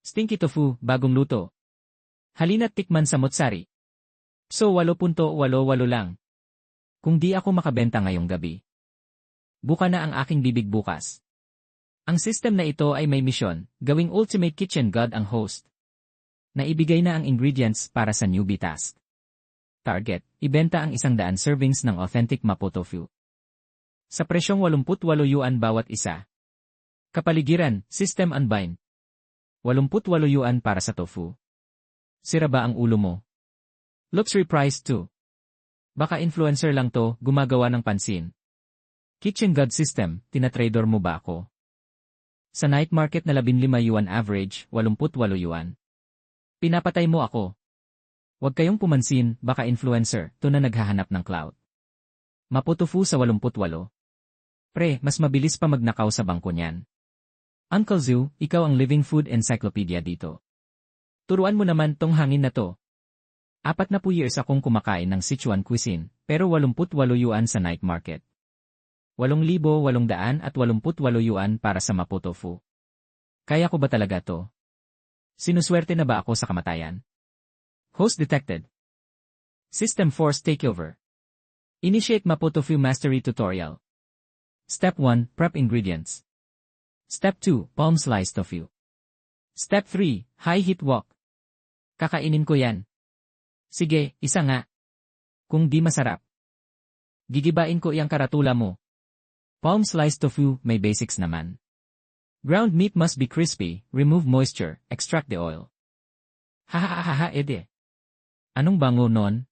Stinky tofu, bagong luto. Halina't tikman sa Motsari. So 8.88 lang. Kung di ako makabenta ngayong gabi. Buka na ang aking bibig bukas. Ang system na ito ay may misyon, gawing ultimate kitchen god ang host. Naibigay na ang ingredients para sa newbie task. Target, ibenta ang 100 servings ng authentic Mapo tofu. Sa presyong 88 yuan bawat isa. Kapaligiran, system unbind. 88 yuan para sa tofu. Sira ba ang ulo mo? Luxury price too. Baka influencer lang to, gumagawa ng pansin. Kitchen god system, tinatrador mo ba ako? Sa night market na 15 yuan average, 88 yuan. Pinapatay mo ako. Huwag kayong pumansin, baka influencer, to na naghahanap ng clout. Mapo tofu sa 88. Pre, mas mabilis pa magnakaw sa bangko niyan. Uncle Zoo, ikaw ang living food encyclopedia dito. Turuan mo naman tong hangin na to. 40 years akong kumakain ng Sichuan cuisine, pero 88 yuan sa night market. 8,888 yuan para sa Mapo tofu. Kaya ko ba talaga to? Sinuswerte na ba ako sa kamatayan? Host detected. System force takeover. Initiate Mapo tofu mastery tutorial. Step 1, prep ingredients. Step 2, palm slice tofu. Step 3, high heat wok. Kakainin ko yan. Sige, isa nga. Kung di masarap. Gigibain ko iyang karatula mo. Palm slice tofu, may basics naman. Ground meat must be crispy, remove moisture, extract the oil. Hahahaha ede. Anong bango nun?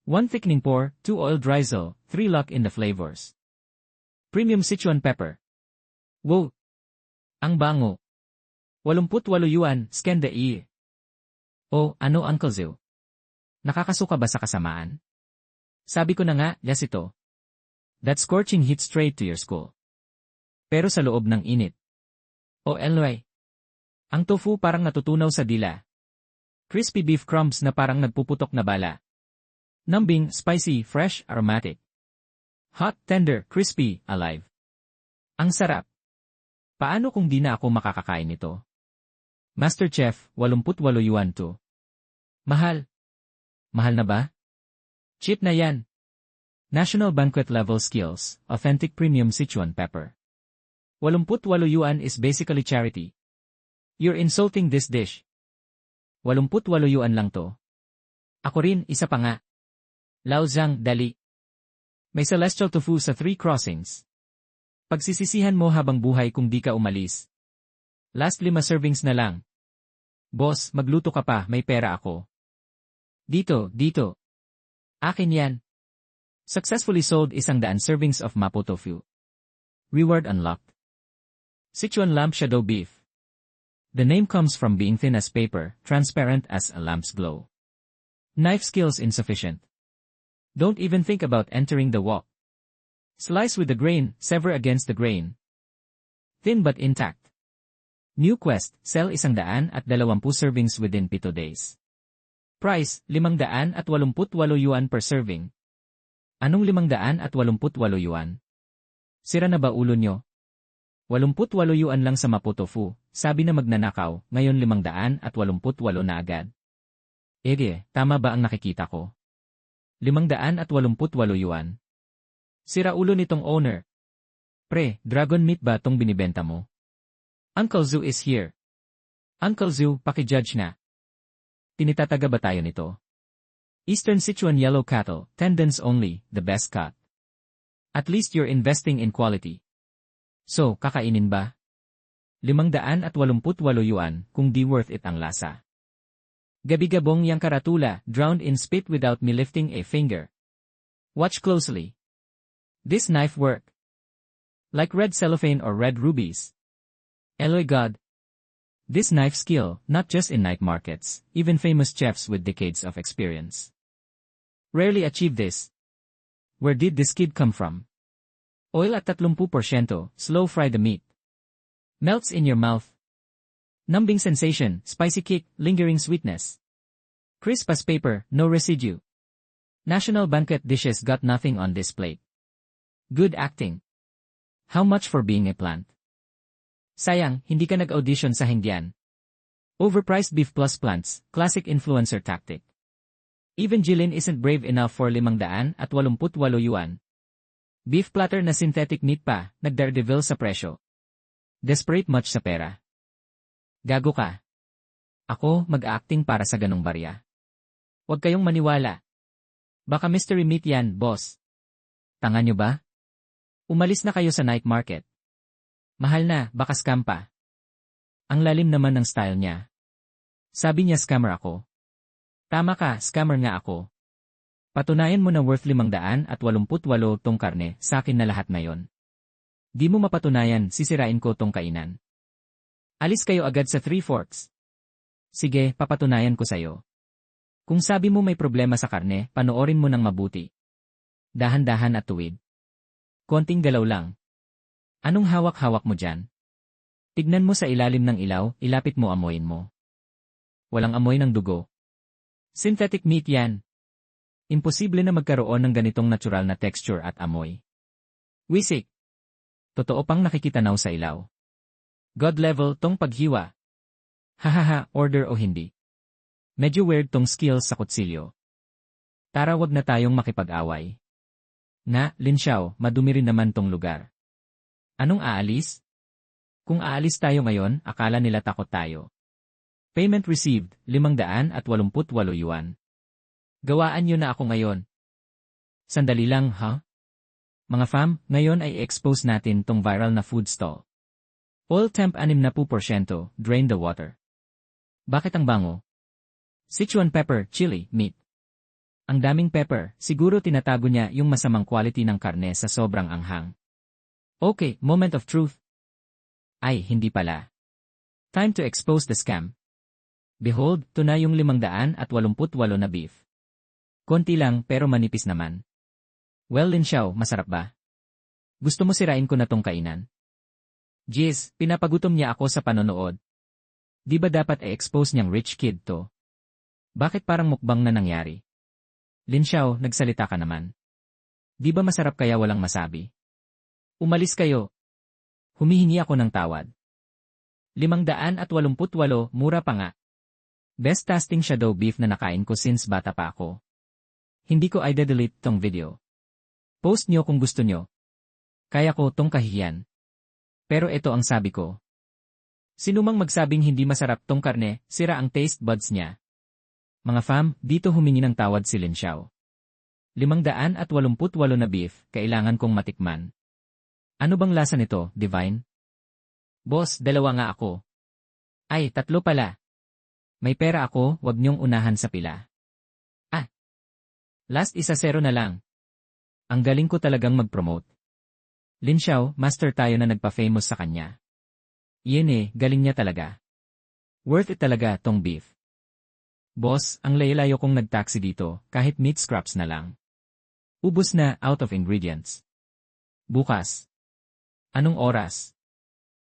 1 thickening pour, 2 oil drizzle, 3 lock in the flavors. Premium Sichuan pepper. Wow! Ang bango. 88 yuan, scan the ear. Oh, ano Uncle Zoo? Nakakasuka ba sa kasamaan? Sabi ko na nga, yes ito. That scorching heat straight to your skull. Pero sa loob ng init. Oh Eloy. Ang tofu parang natutunaw sa dila. Crispy beef crumbs na parang nagpuputok na bala. Numbing, spicy, fresh, aromatic. Hot, tender, crispy, alive. Ang sarap. Paano kung di na ako makakakain nito? Master Chef, 88 yuan to. Mahal. Mahal na ba? Cheap na yan. National Banquet Level Skills, Authentic Premium Sichuan Pepper. 88 yuan is basically charity. You're insulting this dish. 88 yuan lang to. Ako rin, isa pa nga. Lao Zhang, dali. May celestial tofu sa 3 crossings. Pagsisisihan mo habang buhay kung di ka umalis. Last 5 servings na lang. Boss, magluto ka pa, may pera ako. Dito, dito. Akin yan. Successfully sold 100 servings of Mapo tofu. Reward unlocked. Sichuan lamp shadow beef. The name comes from being thin as paper, transparent as a lamp's glow. Knife skills insufficient. Don't even think about entering the wok. Slice with the grain, sever against the grain. Thin but intact. New quest, sell 120 servings within 7 days. Price, 588 yuan per serving. Anong 588 yuan? Sira na ba ulo nyo? 88 yuan lang sa Mapo tofu, sabi na magnanakaw, ngayon 588 na agad. Ege, tama ba ang nakikita ko? 588 yuan. Sira ulo nitong owner. Pre, dragon meat ba tong binibenta mo? Uncle Zoo is here. Uncle Zoo, paki-judge na. Tinitataga ba tayo nito? Eastern Sichuan yellow cattle, tendons only, the best cut. At least you're investing in quality. So, kakainin ba? 588 yuan, kung di worth it ang lasa. Gabi-gabong yang karatula, drowned in spit without me lifting a finger. Watch closely. This knife work. Like red cellophane or red rubies. Eloy God. This knife skill, not just in night markets, even famous chefs with decades of experience rarely achieve this. Where did this kid come from? Oil at 30%, slow fry the meat. Melts in your mouth. Numbing sensation, spicy kick, lingering sweetness. Crisp as paper, no residue. National banquet dishes got nothing on this plate. Good acting. How much for being a plant? Sayang, hindi ka nag-audition sa Hengdian. Overpriced beef plus plants, classic influencer tactic. Even Jilin isn't brave enough for 588 yuan. Beef platter na synthetic meat pa, nag-daredevil sa presyo. Desperate much sa pera. Gago ka. Ako, mag-acting para sa ganong barya. Huwag kayong maniwala. Baka mystery meat yan, boss. Tanga nyo ba? Umalis na kayo sa night market. Mahal na, baka scam pa. Ang lalim naman ng style niya. Sabi niya scammer ako. Tama ka, scammer nga ako. Patunayan mo na worth 588 tong karne, sa akin na lahat na yon. Di mo mapatunayan, sisirain ko tong kainan. Alis kayo agad sa Three Forks. Sige, papatunayan ko sayo. Kung sabi mo may problema sa karne, panoorin mo ng mabuti. Dahan-dahan at tuwid. Konting galaw lang. Anong hawak-hawak mo dyan? Tignan mo sa ilalim ng ilaw, ilapit mo amoyin mo. Walang amoy ng dugo. Synthetic meat yan. Imposible na magkaroon ng ganitong natural na texture at amoy. Wisik. Totoo pang nakikitanaw sa ilaw. God level tong paghiwa. Hahaha, order o hindi. Medyo weird tong skills sa kutsilyo. Tara, wag na tayong makipag-away. Nga, Lin Xiao, madumi rin naman tong lugar. Anong aalis? Kung aalis tayo ngayon, akala nila takot tayo. Payment received, 588 yuan. Gawaan nyo na ako ngayon. Sandali lang, ha? Mga fam, ngayon ay expose natin tong viral na food stall. Oil temp 60%, drain the water. Bakit ang bango? Sichuan pepper, chili, meat. Ang daming pepper, siguro tinatago niya yung masamang quality ng karne sa sobrang anghang. Okay, moment of truth. Ay, hindi pala. Time to expose the scam. Behold, ito na yung 588 na beef. Konti lang pero manipis naman. Well, Lin Xiao, masarap ba? Gusto mo sirain ko na tong kainan? Jeez, pinapagutom niya ako sa panonood. Di ba dapat i-expose niyang rich kid to? Bakit parang mukbang na nangyari? Lin Xiao, nagsalita ka naman. Di ba masarap kaya walang masabi? Umalis kayo. Humihingi ako ng tawad. 588, mura pa nga. Best tasting shadow beef na nakain ko since bata pa ako. Hindi ko i-delete tong video. Post nyo kung gusto nyo. Kaya ko tong kahihiyan. Pero ito ang sabi ko. Sinumang magsabing hindi masarap tong karne, sira ang taste buds niya. Mga fam, dito humingi ng tawad si Lin Xiao. 588 na beef, kailangan kong matikman. Ano bang lasa nito, Divine? Boss, 2 nga ako. Ay, 3 pala. May pera ako, wag niyong unahan sa pila. Ah. Last isa 0 na lang. Ang galing ko talagang mag-promote. Lin Xiao, master tayo na nagpa-famous sa kanya. Yun galing niya talaga. Worth it talaga tong beef. Boss, ang layo-layo kong nag-taxi dito, kahit meat scraps na lang. Ubus na, out of ingredients. Bukas. Anong oras?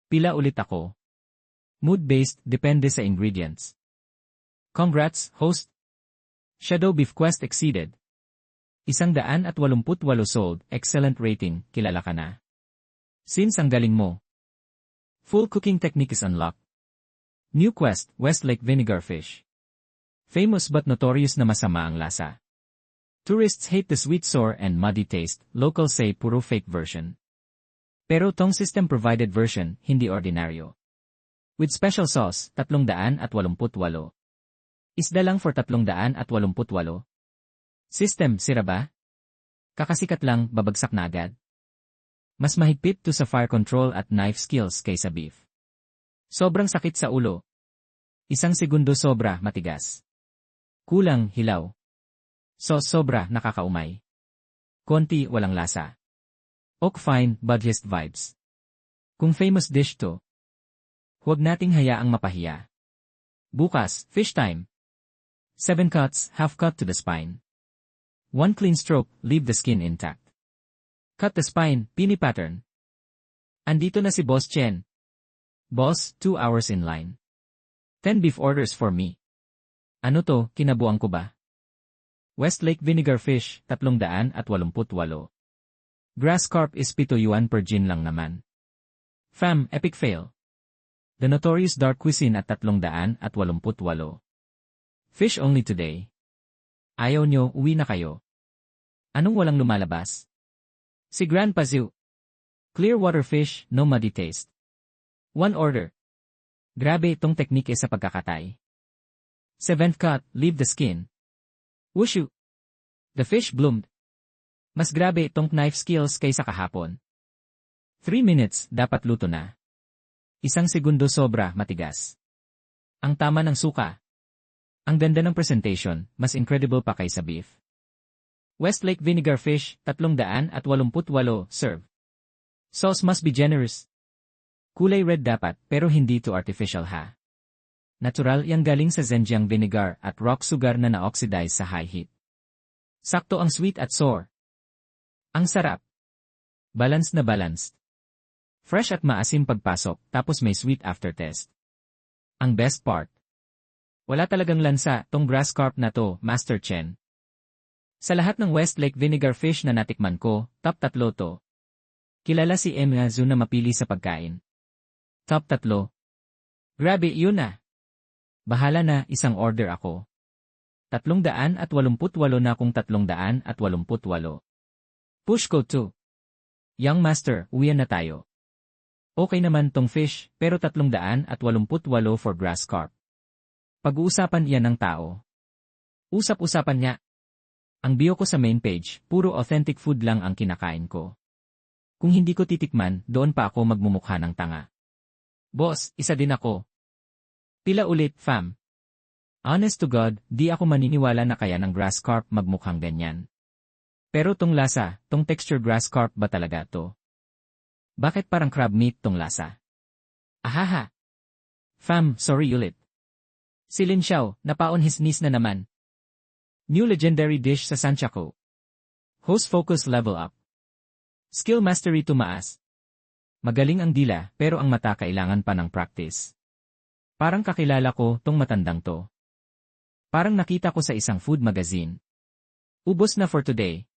Pila ulit ako. Mood-based, depende sa ingredients. Congrats, host. Shadow Beef Quest exceeded. 188 sold, excellent rating, kilala ka na. Since ang galing mo. Full cooking technique is unlocked. New quest, Westlake Vinegar Fish. Famous but notorious na masama ang lasa. Tourists hate the sweet sour and muddy taste, locals say puro fake version. Pero tong system-provided version, hindi ordinaryo. With special sauce, 388. Isda lang for 388. System, sira ba? Kakasikat lang, babagsak na agad. Mas mahigpit to sa fire control at knife skills kaysa beef. Sobrang sakit sa ulo. 1 segundo sobra, matigas. Kulang, hilaw. Sobra, nakakaumay. Konti, walang lasa. Ok fine, budget vibes. Kung famous dish to, huwag nating hayaang mapahiya. Bukas, fish time. 7 cuts, half cut to the spine. 1 clean stroke, leave the skin intact. Cut the spine, pini pattern. Andito na si Boss Chen. Boss, 2 hours in line. 10 beef orders for me. Ano to, kinabuang ko ba? Westlake Vinegar Fish, 388. Grass carp is 7 yuan per gin lang naman. Fam, epic fail. The Notorious Dark Cuisine at 388. Fish only today. Ayaw nyo, uwi na kayo. Anong walang lumalabas? Si Grandpa Zoo. Clear water fish, no muddy taste. One order. Grabe itong teknike sa pagkakatay. 7th cut, leave the skin. Wushu. The fish bloomed. Mas grabe itong knife skills kaysa kahapon. 3 minutes, dapat luto na. 1 segundo sobra, matigas. Ang tama ng suka. Ang ganda ng presentation, mas incredible pa kaysa beef. Westlake vinegar fish, 388, serve. Sauce must be generous. Kulay red dapat, pero hindi too artificial ha. Natural yang galing sa Zhenjiang vinegar at rock sugar na na-oxidize sa high heat. Sakto ang sweet at sour. Ang sarap. Balanced na balanced. Fresh at maasim pagpasok, tapos may sweet aftertaste. Ang best part. Wala talagang lansa, tong grass carp na to, Master Chen. Sa lahat ng Westlake vinegar fish na natikman ko, top 3 to. Kilala si Emiazu na mapili sa pagkain. Top 3. Grabe, yun na. Bahala na, isang order ako. 388 na kung 388. Push ko 2. Young Master, uwian na tayo. Okay naman tong fish, pero 388 for grass carp. Pag-uusapan iyan ng tao. Usap-usapan niya. Ang bio ko sa main page, puro authentic food lang ang kinakain ko. Kung hindi ko titikman, doon pa ako magmumukha ng tanga. Boss, isa din ako. Pila ulit, fam. Honest to God, di ako maniniwala na kaya ng grass carp magmukhang ganyan. Pero tong lasa, tong texture grass carp ba talaga to? Bakit parang crab meat tong lasa? Ahaha. Fam, sorry ulit. Si Lin Xiao, napaon his niece na naman. New legendary dish sa Sanchaco. Host focus level up. Skill mastery tumaas. Magaling ang dila, pero ang mata kailangan pa ng practice. Parang kakilala ko tong matandang to. Parang nakita ko sa isang food magazine. Ubos na for today.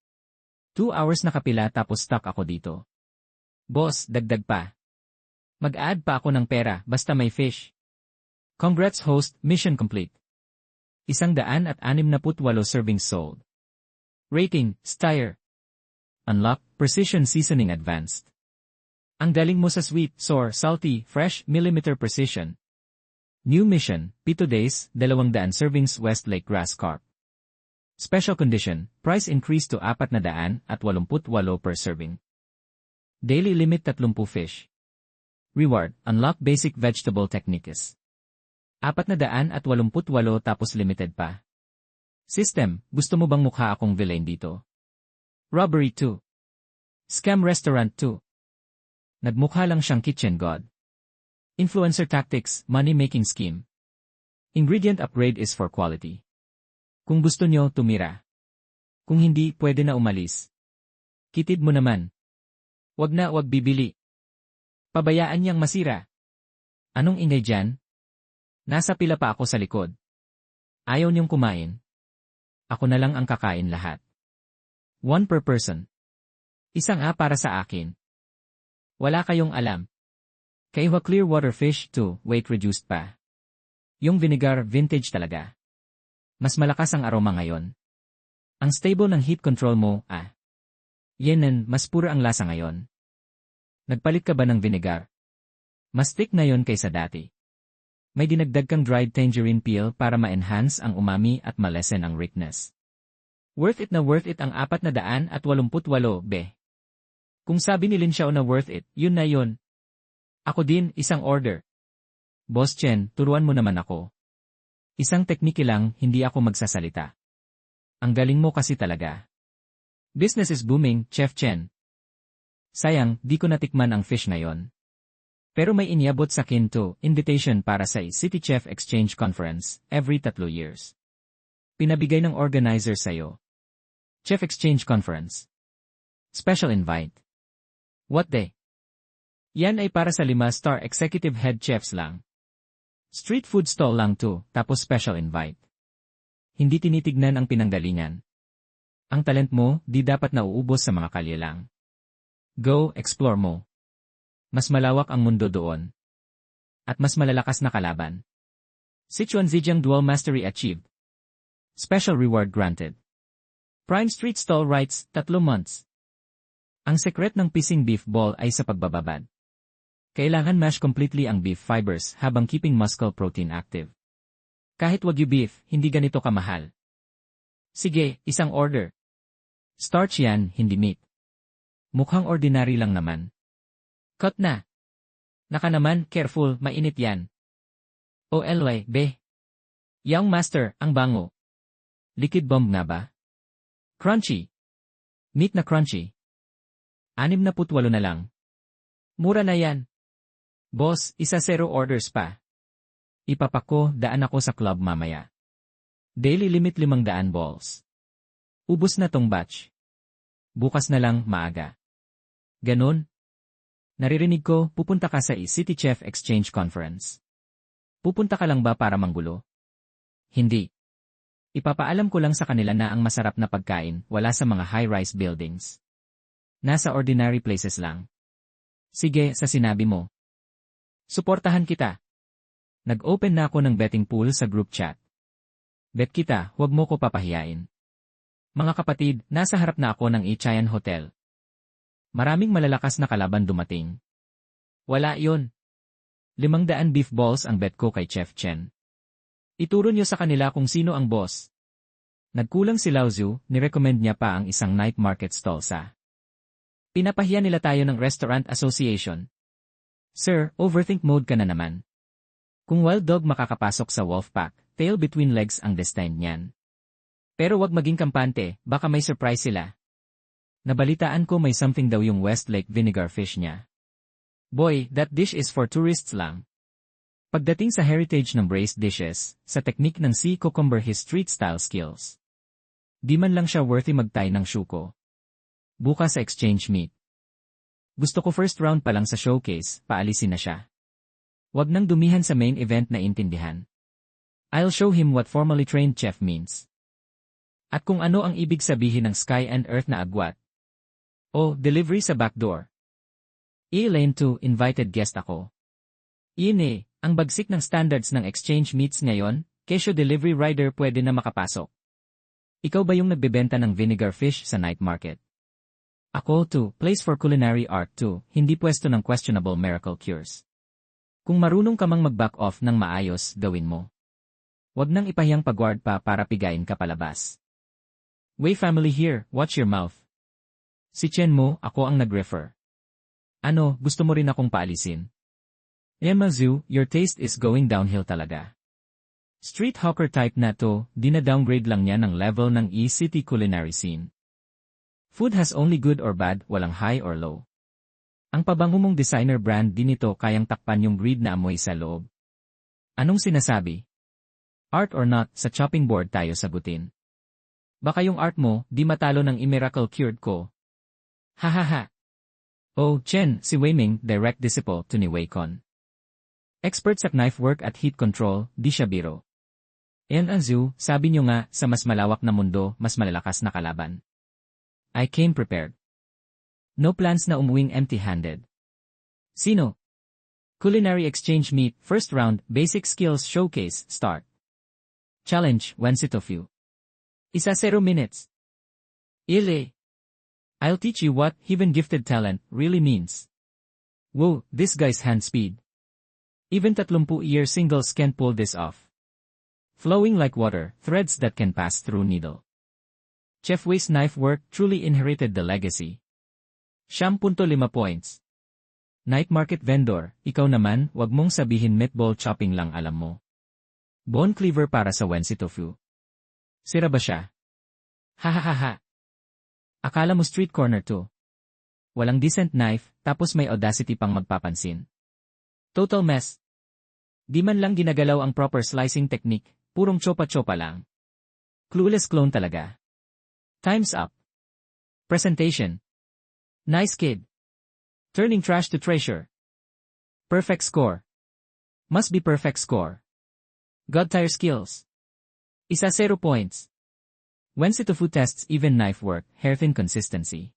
2 hours na kapila tapos stuck ako dito. Boss, dagdag pa. Mag-add pa ako ng pera basta may fish. Congrats host, mission complete. 168 servings sold. Rating, Steyr. Unlock, Precision Seasoning Advanced. Ang galing mo sa sweet, sour, salty, fresh, millimeter precision. New mission, 7 days, 200 servings Westlake grass carp. Special condition, price increase to 488 per serving. Daily limit 30 fish. Reward, unlock basic vegetable techniques. 488 tapos limited pa. System, gusto mo bang mukha akong villain dito? Robbery 2. Scam restaurant 2. Nagmukha lang siyang kitchen god. Influencer tactics, money-making scheme. Ingredient upgrade is for quality. Kung gusto nyo, tumira. Kung hindi, pwede na umalis. Kitid mo naman. Wag na wag bibili. Pabayaan niyang masira. Anong ingay dyan? Nasa pila pa ako sa likod. Ayaw niyong kumain. Ako na lang ang kakain lahat. 1 per person. Isang para sa akin. Wala kayong alam. Kaiwa clear water fish too, weight reduced pa. Yung vinegar, vintage talaga. Mas malakas ang aroma ngayon. Ang stable ng heat control mo, Yenen, mas pura ang lasa ngayon. Nagpalit ka ba ng vinegar? Mas thick na yon kaysa dati. May dinagdag kang dried tangerine peel para ma-enhance ang umami at malesen ang richness. Worth it na worth it ang 488, be. Kung sabi ni Lin Xiao na worth it, yun na yun. Ako din, isang order. Boss Chen, turuan mo naman ako. Isang teknike lang, hindi ako magsasalita. Ang galing mo kasi talaga. Business is booming, Chef Chen. Sayang, di ko natikman ang fish ngayon. Pero may iniabot sa Kinto, invitation para sa City Chef Exchange Conference, every 3 years. Pinabigay ng organizer sa'yo. Chef Exchange Conference. Special invite. What day? Yan ay para sa 5-star executive head chefs lang. Street food stall lang to, tapos special invite. Hindi tinitignan ang pinanggalingan. Ang talent mo, di dapat nauubos sa mga kalye lang. Go, explore mo. Mas malawak ang mundo doon. at mas malalakas na kalaban. Sichuan Zhejiang Dual Mastery achieved. Special reward granted. Prime Street Stall Rights, 3 months. Ang sekret ng pising beef ball ay sa pagbababad. Kailangan mash completely ang beef fibers habang keeping muscle protein active. Kahit Wagyu beef, hindi ganito kamahal. Sige, isang order. Starch yan, hindi meat. Mukhang ordinary lang naman. Cut na. Naka naman, careful, mainit yan. OLY, be. Young Master, ang bango. Liquid bomb nga ba? Crunchy. Meat na crunchy. 68 na lang. Mura na yan. Boss, 1-0 orders pa. Ipapako, daan ako sa club mamaya. Daily limit 500 balls. Ubus na tong batch. Bukas na lang, maaga. Ganon? Naririnig ko, pupunta ka sa City Chef Exchange Conference. Pupunta ka lang ba para manggulo? Hindi. Ipapaalam ko lang sa kanila na ang masarap na pagkain wala sa mga high-rise buildings. Nasa ordinary places lang. Sige, sa sinabi mo. Suportahan kita. Nag-open na ako ng betting pool sa group chat. Bet kita, huwag mo ko papahiyain. Mga kapatid, nasa harap na ako ng Ichayan Hotel. Maraming malalakas na kalaban dumating. Wala yon. 500 beef balls ang bet ko kay Chef Chen. Ituro niyo sa kanila kung sino ang boss. Nagkulang si Lao Zhu, nirecommend niya pa ang isang night market stall sa. Pinapahiya nila tayo ng Restaurant Association. Sir, overthink mode ka na naman. Kung wild dog makakapasok sa wolf pack, tail between legs ang destined niyan. Pero wag maging kampante, baka may surprise sila. Nabalitaan ko may something daw yung Westlake vinegar fish niya. Boy, that dish is for tourists lang. Pagdating sa heritage ng braised dishes, sa technique ng sea cucumber his street-style skills. Di man lang siya worthy magtay ng shuko. Bukas sa exchange meet. Gusto ko first round pa lang sa showcase, paalisin na siya. Wag nang dumihan sa main event na intindihan. I'll show him what formally trained chef means. At kung ano ang ibig sabihin ng sky and earth na agwat. O, delivery sa backdoor. Lane 2, invited guest ako. Ine, ang bagsik ng standards ng exchange meets ngayon, kesyo delivery rider pwede na makapasok. Ikaw ba yung nagbebenta ng vinegar fish sa night market? Ako, too, place for culinary art too, hindi pwesto ng questionable miracle cures. Kung marunong ka mang mag-back off ng maayos, gawin mo. Wag nang ipahiyang pagward pa para pigain ka palabas. Wei family here, watch your mouth. Si Chen mo, ako ang nag-refer. Ano, gusto mo rin akong paalisin? Emma Zhu, your taste is going downhill talaga. Street hawker type na to, dina-downgrade lang niya ng level ng e-city culinary scene. Food has only good or bad, walang high or low. Ang pabango mong designer brand din ito kayang takpan yung greed na amoy sa loob. Anong sinasabi? Art or not, sa chopping board tayo sagutin. Baka yung art mo, di matalo ng i-miracle cured ko. Hahaha. Oh, Chen, si Wei Ming, direct disciple to ni Wei Con. Expert sa knife work at heat control, di siya biro. Yan Zhu, sabi nyo nga, sa mas malawak na mundo, mas malalakas na kalaban. I came prepared. No plans na umuwing empty-handed. Sino? Culinary exchange meet, first round, basic skills showcase, start. Challenge, Wensi Tofu. 1-0 minutes. Ile. I'll teach you what heaven gifted talent really means. Whoa, this guy's hand speed. Even 30-year singles can pull this off. Flowing like water, threads that can pass through needle. Chef Wei's knife work truly inherited the legacy. 5 points. Night market vendor, ikaw naman, wag mong sabihin meatball chopping lang alam mo. Bone cleaver para sa Wensi Tofu. Sira ba siya? Hahaha. Akala mo street corner to. Walang decent knife, tapos may audacity pang magpapansin. Total mess. Di man lang ginagalaw ang proper slicing technique, purong chopa-chopa lang. Clueless clone talaga. Time's up. Presentation. Nice kid. Turning trash to treasure. Perfect score. Must be perfect score. God tier skills. 1-0 points. Wensi Tofu tests even knife work, hair-thin consistency.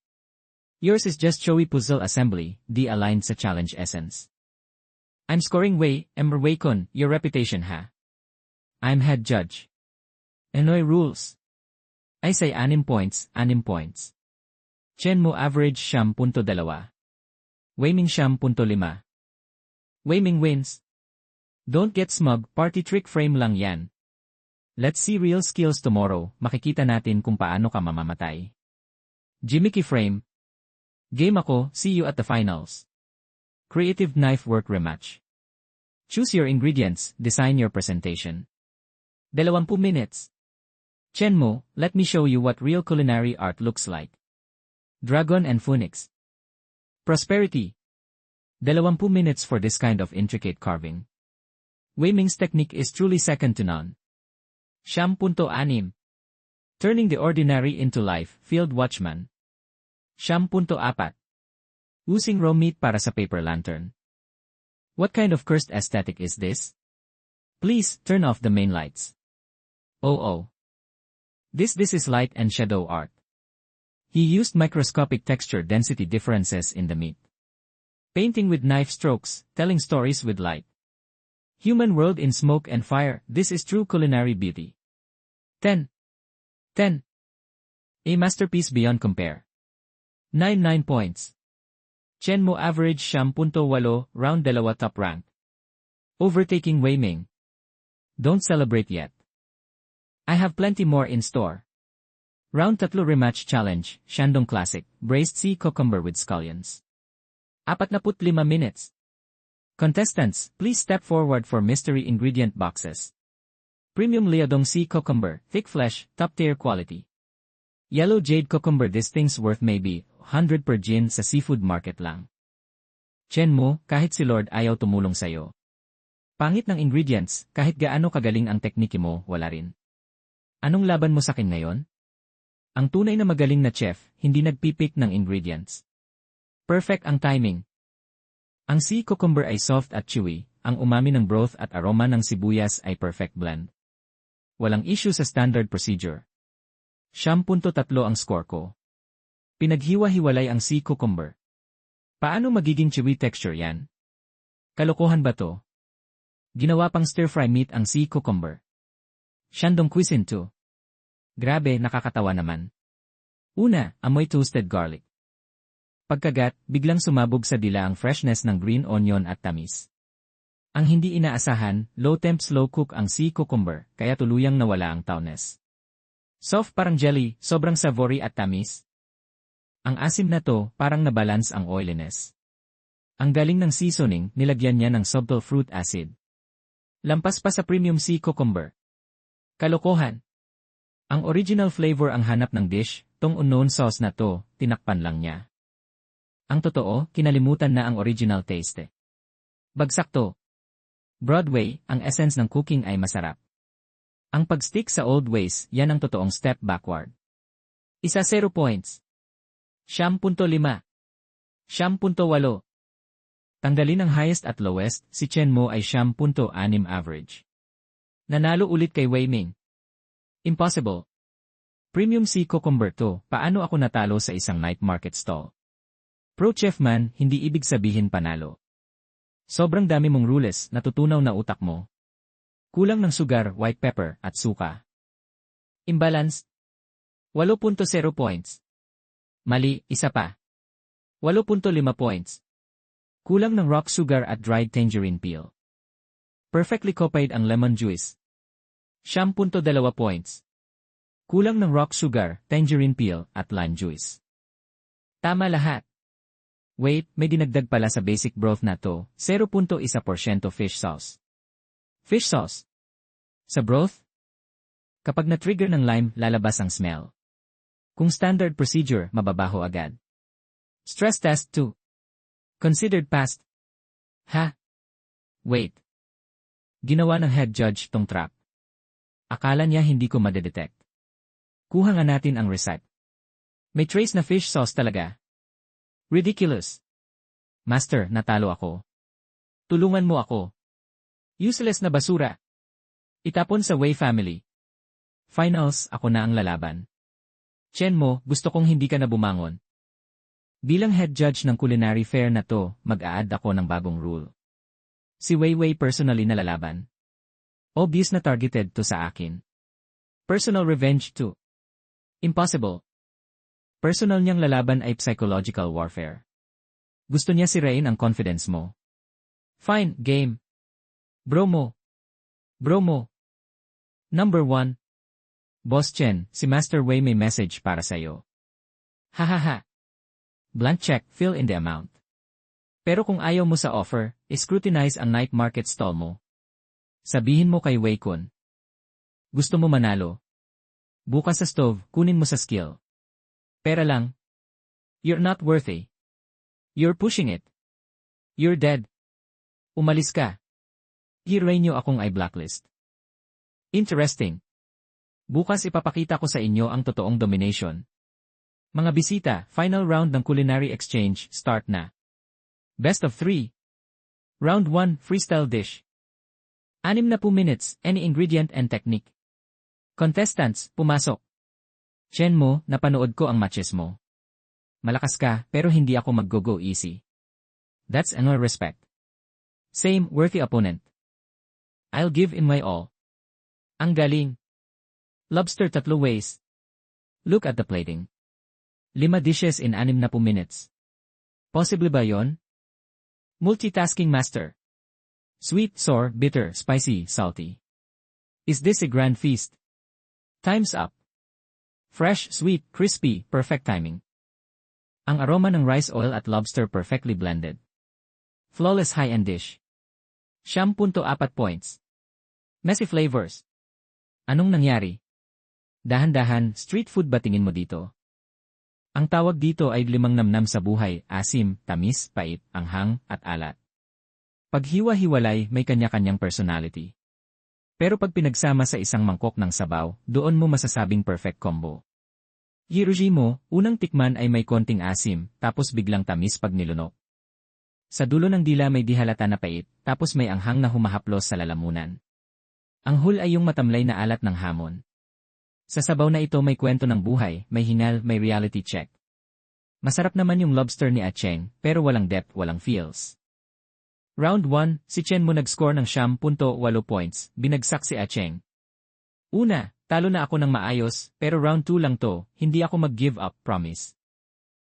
Yours is just showy puzzle assembly, de-aligned sa challenge essence. I'm scoring Wei, Wei Kun, your reputation ha. I'm head judge. Enoy rules. I say 6 points, 6 points. Chen mo average 10.2. Weiming 10.5. Weiming wins. Don't get smug, party trick frame lang yan. Let's see real skills tomorrow, makikita natin kung paano ka mamamatay. Jimmy Frame. Game ako, see you at the finals. Creative knife work rematch. Choose your ingredients, design your presentation. 20 minutes. Chen mo, let me show you what real culinary art looks like. Dragon and Phoenix. Prosperity. 20 minutes for this kind of intricate carving. Wei Ming's technique is truly second to none. 10.6. Turning the ordinary into life, Field Watchman. 10.4. Using raw meat para sa paper lantern. What kind of cursed aesthetic is this? Please, turn off the main lights. Oh. This is light and shadow art. He used microscopic texture density differences in the meat. Painting with knife strokes, telling stories with light. Human world in smoke and fire, this is true culinary beauty. 10. A masterpiece beyond compare. 9 points. Chen mo average 10.8, round 2 top rank. Overtaking Wei Ming. Don't celebrate yet. I have plenty more in store. Round 3 rematch challenge, Shandong Classic, braised sea cucumber with scallions. 45 minutes. Contestants, please step forward for mystery ingredient boxes. Premium Liaodong sea cucumber, thick flesh, top-tier quality. Yellow jade cucumber, this thing's worth maybe 100 per gin sa seafood market lang. Chen mo, kahit si Lord ayaw tumulong sayo. Pangit ng ingredients, kahit gaano kagaling ang tekniki mo, wala rin. Anong laban mo sakin ngayon? Ang tunay na magaling na chef, hindi nagpipick ng ingredients. Perfect ang timing. Ang sea cucumber ay soft at chewy, ang umami ng broth at aroma ng sibuyas ay perfect blend. Walang issue sa standard procedure. 10.3 ang score ko. Pinaghiwa-hiwalay ang sea cucumber. Paano magiging chewy texture yan? Kalokohan ba to? Ginawa pang stir-fry meat ang sea cucumber. Shandong cuisine too. Grabe, nakakatawa naman. Una, amoy toasted garlic. Pagkagat, biglang sumabog sa dila ang freshness ng green onion at tamis. Ang hindi inaasahan, low-temp slow-cook ang sea cucumber, kaya tuluyang nawala ang tawness. Soft parang jelly, sobrang savory at tamis. Ang asim na to, parang nabalance ang oiliness. Ang galing ng seasoning, nilagyan niya ng subtle fruit acid. Lampas pa sa premium sea cucumber. Kalokohan. Ang original flavor ang hanap ng dish, tong unknown sauce na to, tinakpan lang niya. Ang totoo, kinalimutan na ang original taste. Bagsak to. Broadway, ang essence ng cooking ay masarap. Ang pagstick sa old ways, yan ang totoong step backward. 0 points. 10.5. 10.8. Tanggalin ang highest at lowest, si Chen mo ay 10.6 average. Nanalo ulit kay Wei Ming. Impossible. Premium sea cucumber to, paano ako natalo sa isang night market stall? Pro chef man, hindi ibig sabihin panalo. Sobrang dami mong rules, natutunaw na utak mo. Kulang ng sugar, white pepper, at suka. Imbalance. 8.0 points. Mali, isa pa. 8.5 points. Kulang ng rock sugar at dried tangerine peel. Perfectly copied ang lemon juice. 10.2 points. Kulang ng rock sugar, tangerine peel, at lime juice. Tama lahat. Wait, may dinagdag pala sa basic broth na to, 0.1% fish sauce. Fish sauce. Sa broth? Kapag na-trigger ng lime, lalabas ang smell. Kung standard procedure, mababaho agad. Stress test 2. Considered passed. Ha? Wait. Ginawa ng head judge tong trap. Akala niya hindi ko madedetect. Kuha nga natin ang recipe. May trace na fish sauce talaga. Ridiculous. Master, natalo ako. Tulungan mo ako. Useless na basura. Itapon sa Wei family. Finals, ako na ang lalaban. Chen mo, gusto kong hindi ka na bumangon. Bilang head judge ng culinary fair na to, mag-a-add ako ng bagong rule. Si Weiwei personally nalalaban. Obvious na targeted to sa akin. Personal revenge too. Impossible. Personal niyang lalaban ay psychological warfare. Gusto niya sirain ang confidence mo. Fine, game. Bro mo. Bro mo. Number 1. Boss Chen, si Master Wei may message para sa'yo. Hahaha. Blank check, fill in the amount. Pero kung ayaw mo sa offer, scrutinize ang night market stall mo. Sabihin mo kay Wei Kun. Gusto mo manalo? Bukas sa stove, kunin mo sa skill. Pera lang. You're not worthy. You're pushing it. You're dead. Umalis ka. Hiray niyo akong i-blacklist. Interesting. Bukas ipapakita ko sa inyo ang totoong domination. Mga bisita, final round ng culinary exchange, start na. Best of 3. Round 1, freestyle dish. 60 minutes, any ingredient and technique. Contestants, pumasok. Chen mo, napanood ko ang matches mo. Malakas ka, pero hindi ako mag-go easy. That's no respect. Same, worthy opponent. I'll give in my all. Ang galing. Lobster 3 ways. Look at the plating. 5 dishes in 60 minutes. Possible ba yon? Multitasking master. Sweet, sour, bitter, spicy, salty. Is this a grand feast? Time's up. Fresh, sweet, crispy, perfect timing. Ang aroma ng rice oil at lobster perfectly blended. Flawless high-end dish. 9.4 points. Messy flavors. Anong nangyari? Dahan-dahan, street food ba tingin mo dito? Ang tawag dito ay 5 namnam sa buhay, asim, tamis, pait, anghang, at alat. Pag hiwa-hiwalay, may kanya-kanyang personality. Pero pag pinagsama sa isang mangkok ng sabaw, doon mo masasabing perfect combo. Hiroji mo, unang tikman ay may konting asim, tapos biglang tamis pag nilunok. Sa dulo ng dila may dihalata na pait, tapos may anghang na humahaplos sa lalamunan. Ang hul ay yung matamlay na alat ng hamon. Sa sabaw na ito may kwento ng buhay, may hingal, may reality check. Masarap naman yung lobster ni Acheng, pero walang depth, walang feels. Round 1, si Chen mo nag-score ng 9.8 points, binagsak si Acheng. Una, talo na ako ng maayos, pero round 2 lang to, hindi ako mag-give up, promise.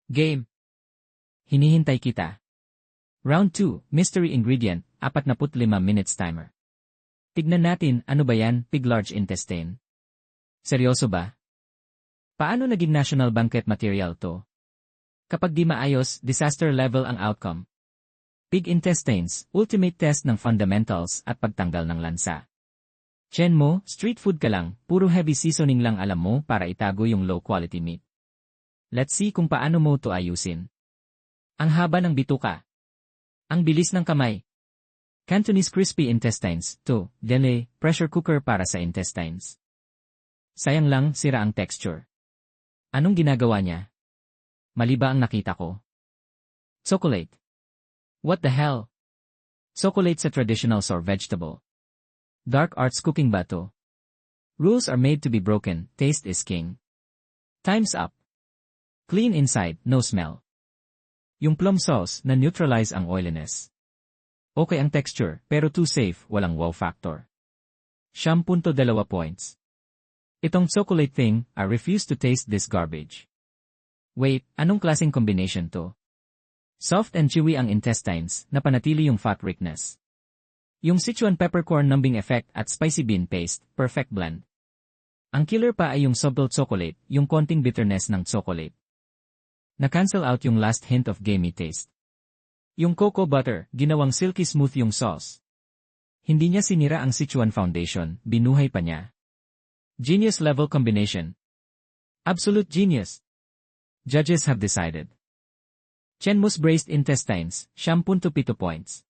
Game. Hinihintay kita. Round 2, mystery ingredient, 45 minutes timer. Tignan natin, ano ba yan, pig large intestine. Seryoso ba? Paano naging national banquet material to? Kapag di maayos, disaster level ang outcome. Pig intestines, ultimate test ng fundamentals at pagtanggal ng lansa. Chen mo, street food ka lang, puro heavy seasoning lang alam mo para itago yung low quality meat. Let's see kung paano mo to ayusin. Ang haba ng bituka. Ang bilis ng kamay. Cantonese crispy intestines, to, delay, pressure cooker para sa intestines. Sayang lang, sira ang texture. Anong ginagawa niya? Mali ba ang nakita ko? Chocolate. What the hell? Chocolate's a traditional sour vegetable. Dark arts cooking ba to? Rules are made to be broken, taste is king. Time's up. Clean inside, no smell. Yung plum sauce na neutralize ang oiliness. Okay ang texture, pero too safe, walang wow factor. 10.2 points. Itong chocolate thing, I refuse to taste this garbage. Wait, anong klaseng combination to? Soft and chewy ang intestines, napanatili yung fat richness. Yung Sichuan peppercorn numbing effect at spicy bean paste, perfect blend. Ang killer pa ay yung subtle chocolate, yung konting bitterness ng chocolate. Na-cancel out yung last hint of gamey taste. Yung cocoa butter, ginawang silky smooth yung sauce. Hindi niya sinira ang Sichuan foundation, binuhay pa niya. Genius level combination. Absolute genius. Judges have decided. Chenmu's braised intestines, 10.7 points.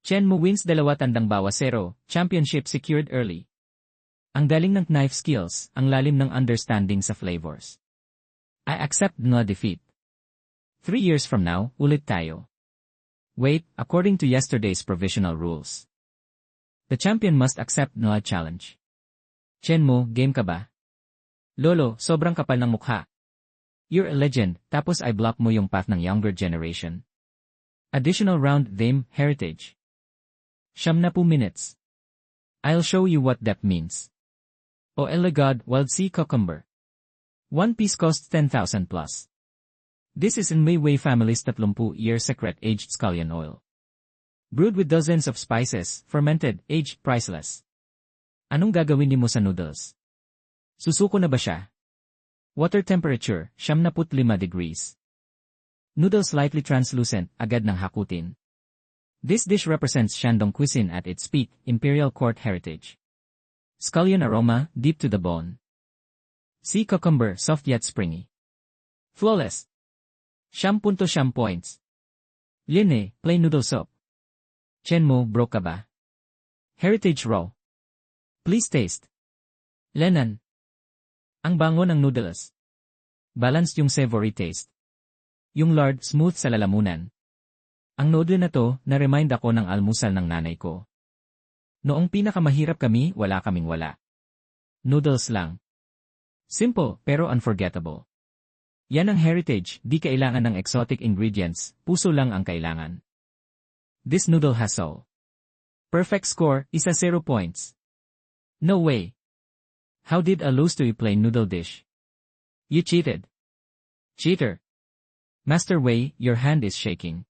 Chenmu wins 2-0, championship secured early. Ang galing ng knife skills, ang lalim ng understanding sa flavors. I accept no defeat. 3 years from now, ulit tayo. Wait, according to yesterday's provisional rules. The champion must accept no challenge. Chenmu, game ka ba? Lolo, sobrang kapal ng mukha. You're a legend, tapos I block mo yung path ng younger generation. Additional round, Dame, Heritage. minutes. I'll show you what that means. Oh Elegod wild sea cucumber. One piece costs 10,000 plus. This is in Mei Wei family's 30-year secret-aged scallion oil. Brewed with dozens of spices, fermented, aged, priceless. Anong gagawin mo sa noodles? Susuko na ba siya? Water temperature, 75 degrees. Noodles slightly translucent, agad ng hakutin. This dish represents Shandong cuisine at its peak, imperial court heritage. Scallion aroma, deep to the bone. Sea cucumber, soft yet springy. Flawless. 10 points. Liene, plain noodle soup. Chen mo, broke ka ba? Heritage raw. Please taste. Lenan. Ang bango ng noodles. Balanced yung savory taste. Yung lard, smooth sa lalamunan. Ang noodle na to, na-remind ako ng almusal ng nanay ko. Noong pinakamahirap kami, wala kaming wala. Noodles lang. Simple, pero unforgettable. Yan ang heritage, di kailangan ng exotic ingredients, puso lang ang kailangan. This noodle has soul. Perfect score, 0 points. No way. How did I lose to a plain noodle dish? You cheated. Cheater. Master Wei, your hand is shaking.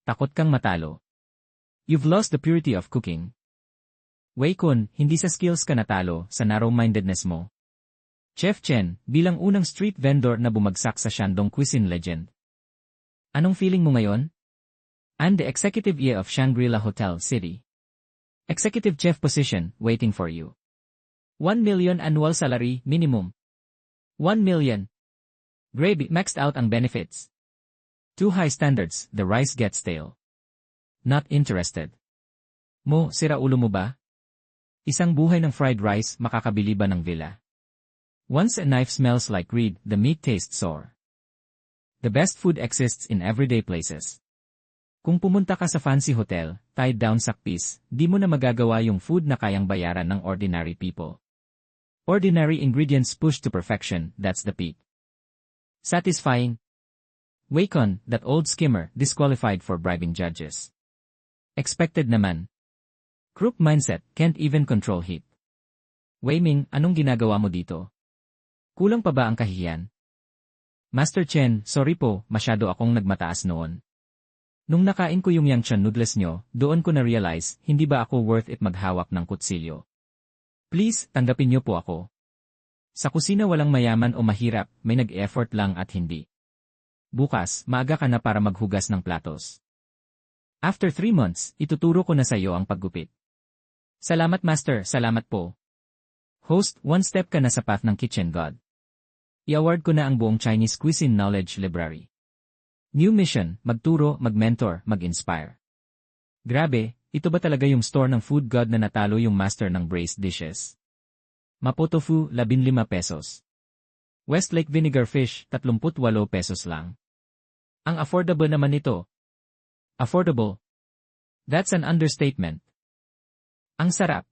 Takot kang matalo. You've lost the purity of cooking. Wei-kun, hindi sa skills ka natalo, sa narrow-mindedness mo. Chef Chen, bilang unang street vendor na bumagsak sa Shandong cuisine legend. Anong feeling mo ngayon? I'm the executive EA of Shangri-La Hotel City. Executive chef position, waiting for you. 1 million annual salary, minimum. 1 million. Gravy, maxed out ang benefits. Too high standards, the rice gets stale. Not interested. Mo, sira ulo mo ba? Isang buhay ng fried rice, makakabili ba ng villa? Once a knife smells like greed, the meat tastes sour. The best food exists in everyday places. Kung pumunta ka sa fancy hotel, tied down sa piece, di mo na magagawa yung food na kayang bayaran ng ordinary people. Ordinary ingredients pushed to perfection, that's the peak. Satisfying? Wei-kun, that old skimmer, disqualified for bribing judges. Expected naman. Crook mindset, can't even control heat. Wei Ming, anong ginagawa mo dito? Kulang pa ba ang kahihiyan? Master Chen, sorry po, masyado akong nagmataas noon. Nung nakain ko yung Yangchan noodles nyo, doon ko na-realize, hindi ba ako worth it maghawak ng kutsilyo? Please, tanggapin nyo po ako. Sa kusina walang mayaman o mahirap, may nag-effort lang at hindi. Bukas, maaga ka na para maghugas ng platos. After 3 months, ituturo ko na sa iyo ang paggupit. Salamat Master, salamat po. Host, 1 step ka na sa path ng Kitchen God. I-award ko na ang buong Chinese Cuisine Knowledge Library. New mission, magturo, mag-mentor, mag-inspire. Grabe, ito ba talaga yung store ng food god na natalo yung master ng braised dishes? Mapo tofu, 15 pesos. Westlake vinegar fish, 38 pesos lang. Ang affordable naman nito. Affordable? That's an understatement. Ang sarap.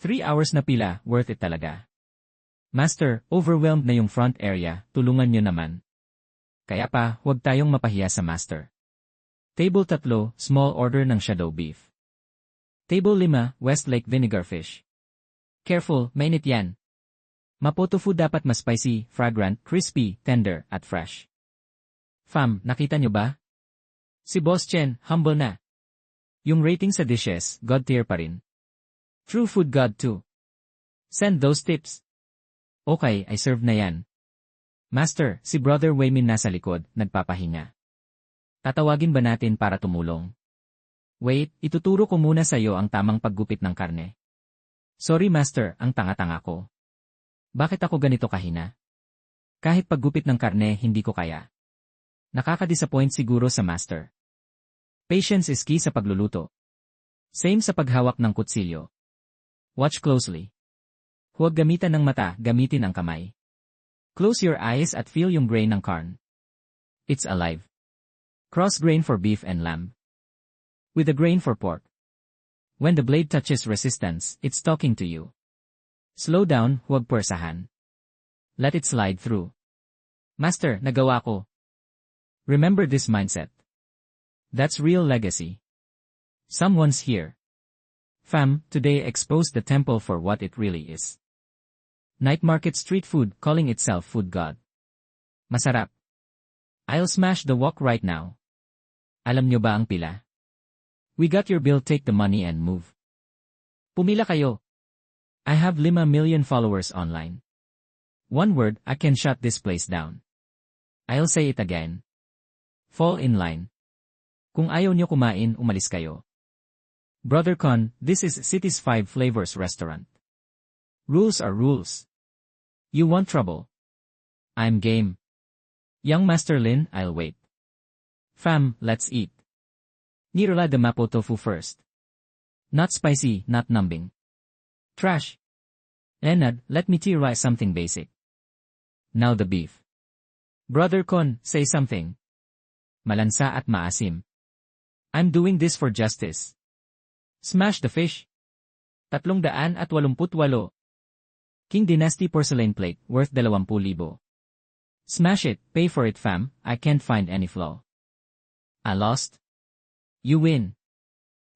3 hours na pila, worth it talaga. Master, overwhelmed na yung front area, tulungan nyo naman. Kaya pa, huwag tayong mapahiya sa master. Table 3, small order ng shadow beef. Table 5, Westlake vinegar fish. Careful, mainit yan. Mapo tofu dapat mas spicy, fragrant, crispy, tender, at fresh. Fam, nakita nyo ba? Si Boss Chen, humble na. Yung rating sa dishes, God tier pa rin. True food god too. Send those tips. Okay, I serve na yan. Master, si Brother Wei Min nasa likod, nagpapahinga. Tatawagin ba natin para tumulong? Wait, ituturo ko muna sa iyo ang tamang paggupit ng karne. Sorry Master, ang tanga-tanga ko. Bakit ako ganito kahina? Kahit paggupit ng karne, hindi ko kaya. Nakaka-disappoint siguro sa Master. Patience is key sa pagluluto. Same sa paghawak ng kutsilyo. Watch closely. Huwag gamitan ng mata, gamitin ang kamay. Close your eyes at feel yung grain ng carne. It's alive. Cross grain for beef and lamb. With a grain for pork. When the blade touches resistance, it's talking to you. Slow down, huwag puwersahan. Let it slide through. Master, nagawa ko. Remember this mindset. That's real legacy. Someone's here. Fam, today expose the temple for what it really is. Night market street food calling itself food god. Masarap. I'll smash the wok right now. Alam nyo ba ang pila? We got your bill, take the money and move. Pumila kayo. I have 5 million followers online. One word, I can shut this place down. I'll say it again. Fall in line. Kung ayaw nyo kumain, umalis kayo. Brother Con, this is City's 5 Flavors restaurant. Rules are rules. You want trouble? I'm game. Young Master Lin, I'll wait. Fam, let's eat. Nirala the mapo tofu first. Not spicy, not numbing. Trash. Enad, let me try something basic. Now the beef. Brother Con, say something. Malansa at maasim. I'm doing this for justice. Smash the fish. 388. King Dynasty porcelain plate, worth 20,000. Smash it, pay for it fam, I can't find any flaw. I lost. You win.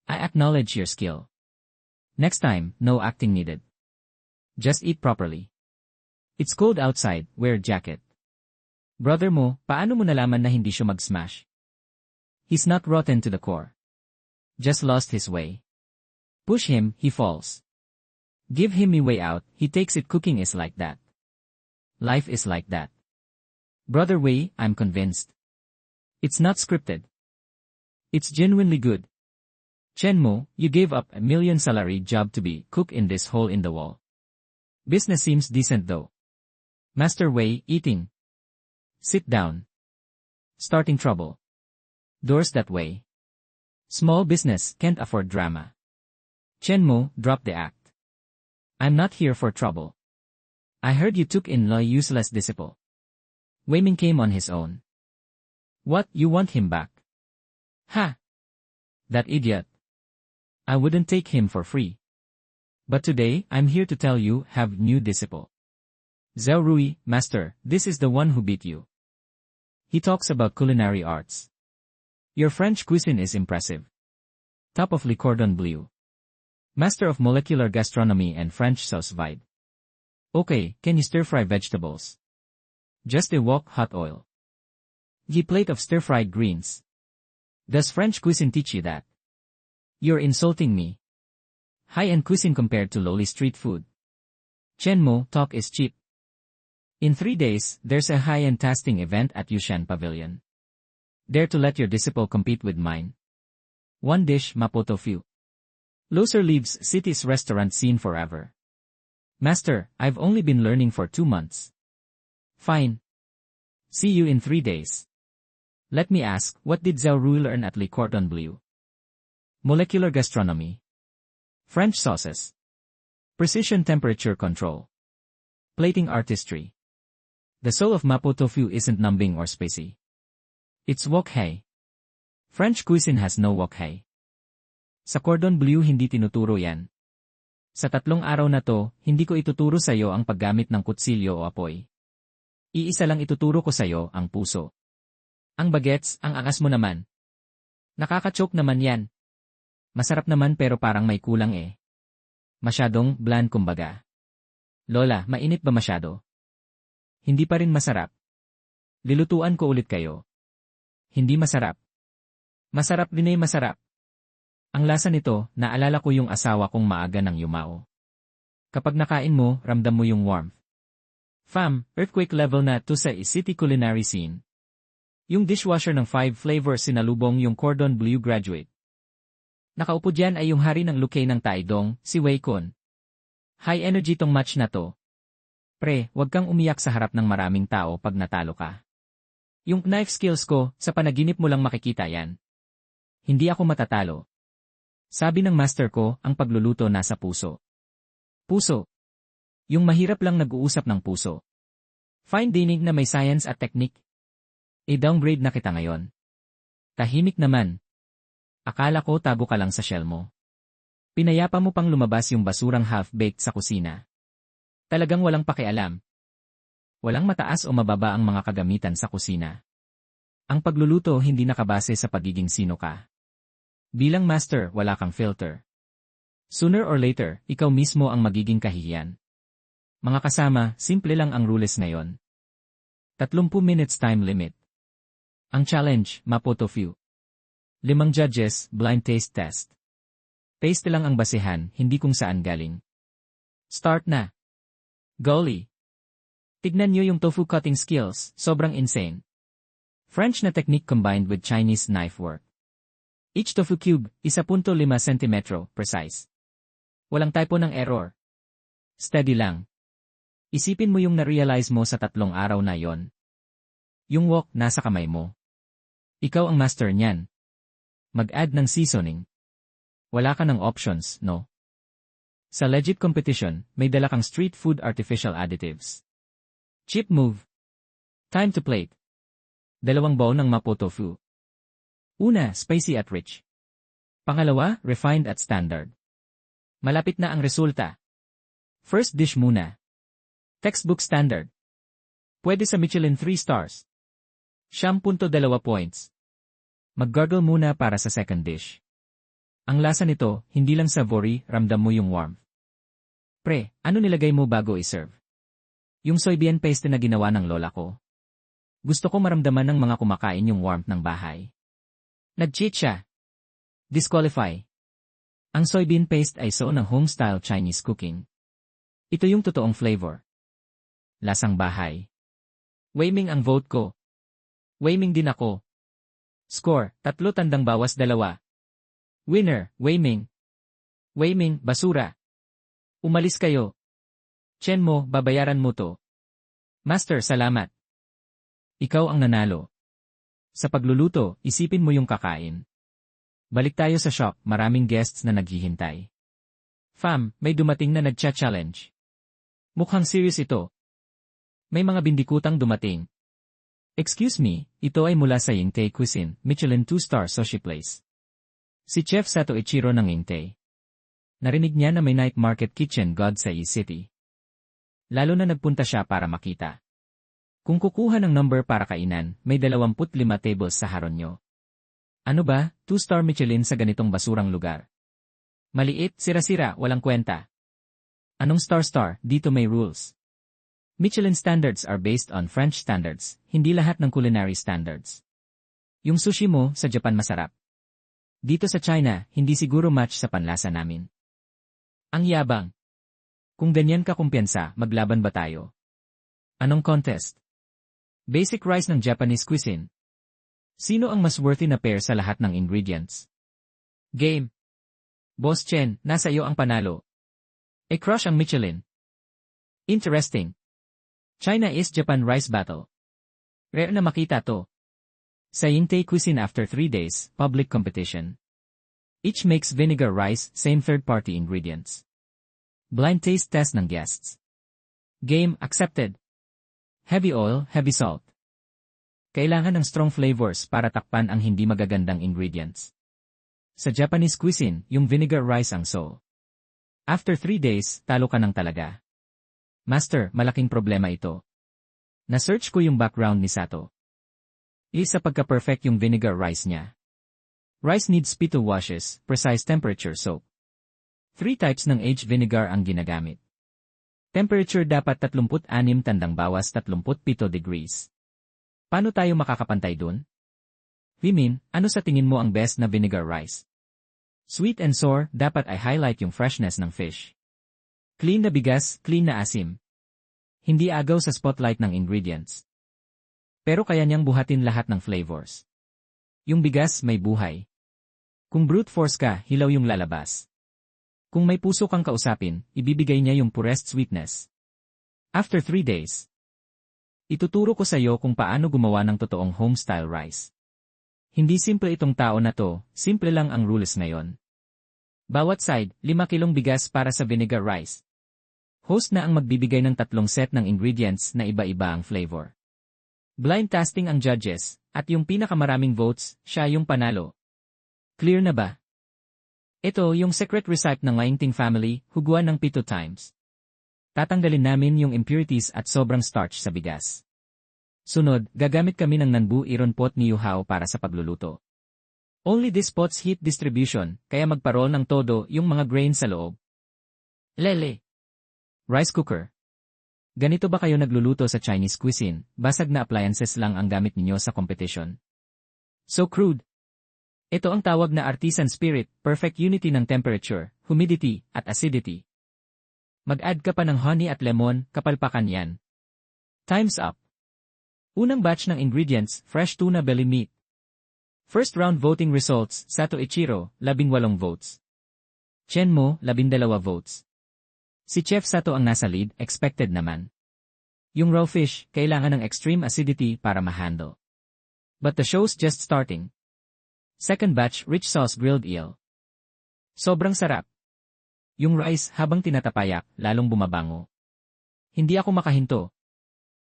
I acknowledge your skill. Next time, no acting needed. Just eat properly. It's cold outside, wear jacket. Brother mo, paano mo nalaman na hindi siya mag-smash? He's not rotten to the core. Just lost his way. Push him, he falls. Give him a way out, he takes it. Cooking is like that. Life is like that. Brother Wei, I'm convinced. It's not scripted. It's genuinely good. Chen Mo, you gave up $1 million salary job to be cook in this hole in the wall. Business seems decent though. Master Wei, eating. Sit down. Starting trouble. Doors that way. Small business can't afford drama. Chen Mo, drop the act. I'm not here for trouble. I heard you took in Loy useless disciple. Wei Ming came on his own. What, you want him back? Ha! That idiot. I wouldn't take him for free. But today, I'm here to tell you, have new disciple. Zhao Rui, master, this is the one who beat you. He talks about culinary arts. Your French cuisine is impressive. Top of Le Cordon Bleu. Master of molecular gastronomy and French sauce vide. Okay, can you stir-fry vegetables? Just a wok hot oil. Ye plate of stir-fried greens. Does French cuisine teach you that? You're insulting me. High-end cuisine compared to lowly street food. Chen Mo, talk is cheap. In 3 days, there's a high-end tasting event at Yushan Pavilion. Dare to let your disciple compete with mine. One dish, mapo tofu. Loser leaves City's restaurant scene forever. Master, I've only been learning for 2 months. Fine. See you in 3 days. Let me ask, what did Zhao Rui learn at Le Cordon Bleu? Molecular gastronomy. French sauces. Precision temperature control. Plating artistry. The soul of mapo tofu isn't numbing or spicy. It's wok hei. French cuisine has no wok hei. Sa Cordon Bleu hindi tinuturo yan. Sa 3 araw na to, hindi ko ituturo sa'yo ang paggamit ng kutsilyo o apoy. Iisa lang ituturo ko sa'yo, ang puso. Ang bagets, ang angas mo naman. Nakaka-choke naman yan. Masarap naman pero parang may kulang eh. Masyadong bland kumbaga. Lola, mainit ba masyado? Hindi pa rin masarap. Lilutuan ko ulit kayo. Hindi masarap. Masarap din ay masarap. Ang lasa nito, naalala ko yung asawa kong maaga ng yumao. Kapag nakain mo, ramdam mo yung warmth. Fam, earthquake level na to sa city culinary scene. Yung dishwasher ng 5 flavors sinalubong yung Cordon Bleu graduate. Nakaupo dyan ay yung hari ng lukay ng Taidong, si Wei Kun. High energy tong match na to. Pre, wag kang umiyak sa harap ng maraming tao pag natalo ka. Yung knife skills ko, sa panaginip mo lang makikita yan. Hindi ako matatalo. Sabi ng master ko, ang pagluluto nasa puso. Puso. Yung mahirap lang nag-uusap ng puso. Fine dining na may science at technique. I-downgrade na kita ngayon. Tahimik naman. Akala ko tago ka lang sa shell mo. Pinayapa mo pang lumabas yung basurang half-baked sa kusina. Talagang walang pakialam. Walang mataas o mababa ang mga kagamitan sa kusina. Ang pagluluto hindi nakabase sa pagiging sino ka. Bilang master, wala kang filter. Sooner or later, ikaw mismo ang magiging kahihiyan. Mga kasama, simple lang ang rules ngayon. 30 minutes time limit. Ang challenge, Mapo Tofu. 5 judges, blind taste test. Taste lang ang basehan, hindi kung saan galing. Start na. Golly. Tignan nyo yung tofu cutting skills, sobrang insane. French na technique combined with Chinese knife work. Each tofu cube, 1.5 cm, precise. Walang typo ng error. Steady lang. Isipin mo yung na-realize mo sa 3 araw na yon. Yung wok nasa kamay mo. Ikaw ang master niyan. Mag-add ng seasoning. Wala ka ng options, no? Sa legit competition, may dala kang street food artificial additives. Cheap move. Time to plate. 2 bowl ng Mapo Tofu. Una, spicy at rich. Pangalawa, refined at standard. Malapit na ang resulta. First dish muna. Textbook standard. Pwede sa Michelin 3 stars. 9.2 points. Mag-gargle muna para sa second dish. Ang lasa nito, hindi lang savory, ramdam mo yung warmth. Pre, ano nilagay mo bago i-serve? Yung soybean paste na ginawa ng lola ko. Gusto ko maramdaman ng mga kumakain yung warmth ng bahay. Nag-cheat siya. Disqualify. Ang soybean paste ay so ng home-style Chinese cooking. Ito yung totoong flavor. Lasang bahay. Weiming ang vote ko. Weiming din ako. Score, 3 tandang bawas 2. Winner, Weiming. Weiming, basura. Umalis kayo. Chen mo, babayaran mo to. Master, salamat. Ikaw ang nanalo. Sa pagluluto, isipin mo yung kakain. Balik tayo sa shop, maraming guests na naghihintay. Fam, may dumating na nagcha-challenge. Mukhang serious ito. May mga bindikutang dumating. Excuse me, ito ay mula sa Yingtei Cuisine, Michelin 2-star sushi place. Si Chef Sato Ichiro ng Yingtei. Narinig niya na may night market kitchen god sa E-City. Lalo na nagpunta siya para makita. Kung kukuha ng number para kainan, may 25 tables sa haron nyo. Ano ba, 2-star Michelin sa ganitong basurang lugar? Maliit, sira-sira, walang kwenta. Anong star-star, dito may rules. Michelin standards are based on French standards, hindi lahat ng culinary standards. Yung sushi mo, sa Japan masarap. Dito sa China, hindi siguro match sa panlasa namin. Ang yabang. Kung ganyan ka kumpiyansa, maglaban ba tayo? Anong contest? Basic rice ng Japanese cuisine. Sino ang mas worthy na pair sa lahat ng ingredients? Game. Boss Chen, nasa iyo ang panalo. E-crush ang Michelin. Interesting. China is Japan rice battle. Rare na makita to. Sa Yingtei Cuisine after 3 days, public competition. Each makes vinegar rice, same third-party ingredients. Blind taste test ng guests. Game accepted. Heavy oil, heavy salt. Kailangan ng strong flavors para takpan ang hindi magagandang ingredients. Sa Japanese cuisine, yung vinegar rice ang soul. After 3 days, talo ka ng talaga. Master, malaking problema ito. Na-search ko yung background ni Sato. Isa pagka-perfect yung vinegar rice niya. Rice needs 7 washes, precise temperature soak. 3 types ng aged vinegar ang ginagamit. Temperature dapat 36 tandang bawas 37 degrees. Paano tayo makakapantay dun? Vimin, ano sa tingin mo ang best na vinegar rice? Sweet and sour, dapat ay highlight yung freshness ng fish. Clean na bigas, clean na asim. Hindi agaw sa spotlight ng ingredients. Pero kaya niyang buhatin lahat ng flavors. Yung bigas may buhay. Kung brute force ka, hilaw yung lalabas. Kung may puso kang kausapin, ibibigay niya yung purest sweetness. After 3 days, ituturo ko sa iyo kung paano gumawa ng totoong home-style rice. Hindi simple itong tao na to, simple lang ang rules ngayon. Bawat side, 5 kilong bigas para sa vinegar rice. Host na ang magbibigay ng 3 set ng ingredients na iba-iba ang flavor. Blind testing ang judges, at yung pinakamaraming votes, siya yung panalo. Clear na ba? Ito yung secret recipe ng Yingting family, huguan ng 7 times. Tatanggalin namin yung impurities at sobrang starch sa bigas. Sunod, gagamit kami ng nanbu iron pot ni Yuhao para sa pagluluto. Only this spots heat distribution, kaya magparol ng todo yung mga grain sa loob. Lele. Rice cooker. Ganito ba kayo nagluluto sa Chinese cuisine? Basag na appliances lang ang gamit ninyo sa competition. So crude. Ito ang tawag na artisan spirit, perfect unity ng temperature, humidity, at acidity. Mag-add ka pa ng honey at lemon, kapalpakan yan. Time's up. Unang batch ng ingredients, fresh tuna belly meat. First round voting results, Sato Ichiro, 18 votes. Chenmo, 12 votes. Si Chef Sato ang nasa lead, expected naman. Yung raw fish, kailangan ng extreme acidity para ma-handle. But the show's just starting. Second batch, rich sauce grilled eel. Sobrang sarap. Yung rice, habang tinatapayak, lalong bumabango. Hindi ako makahinto.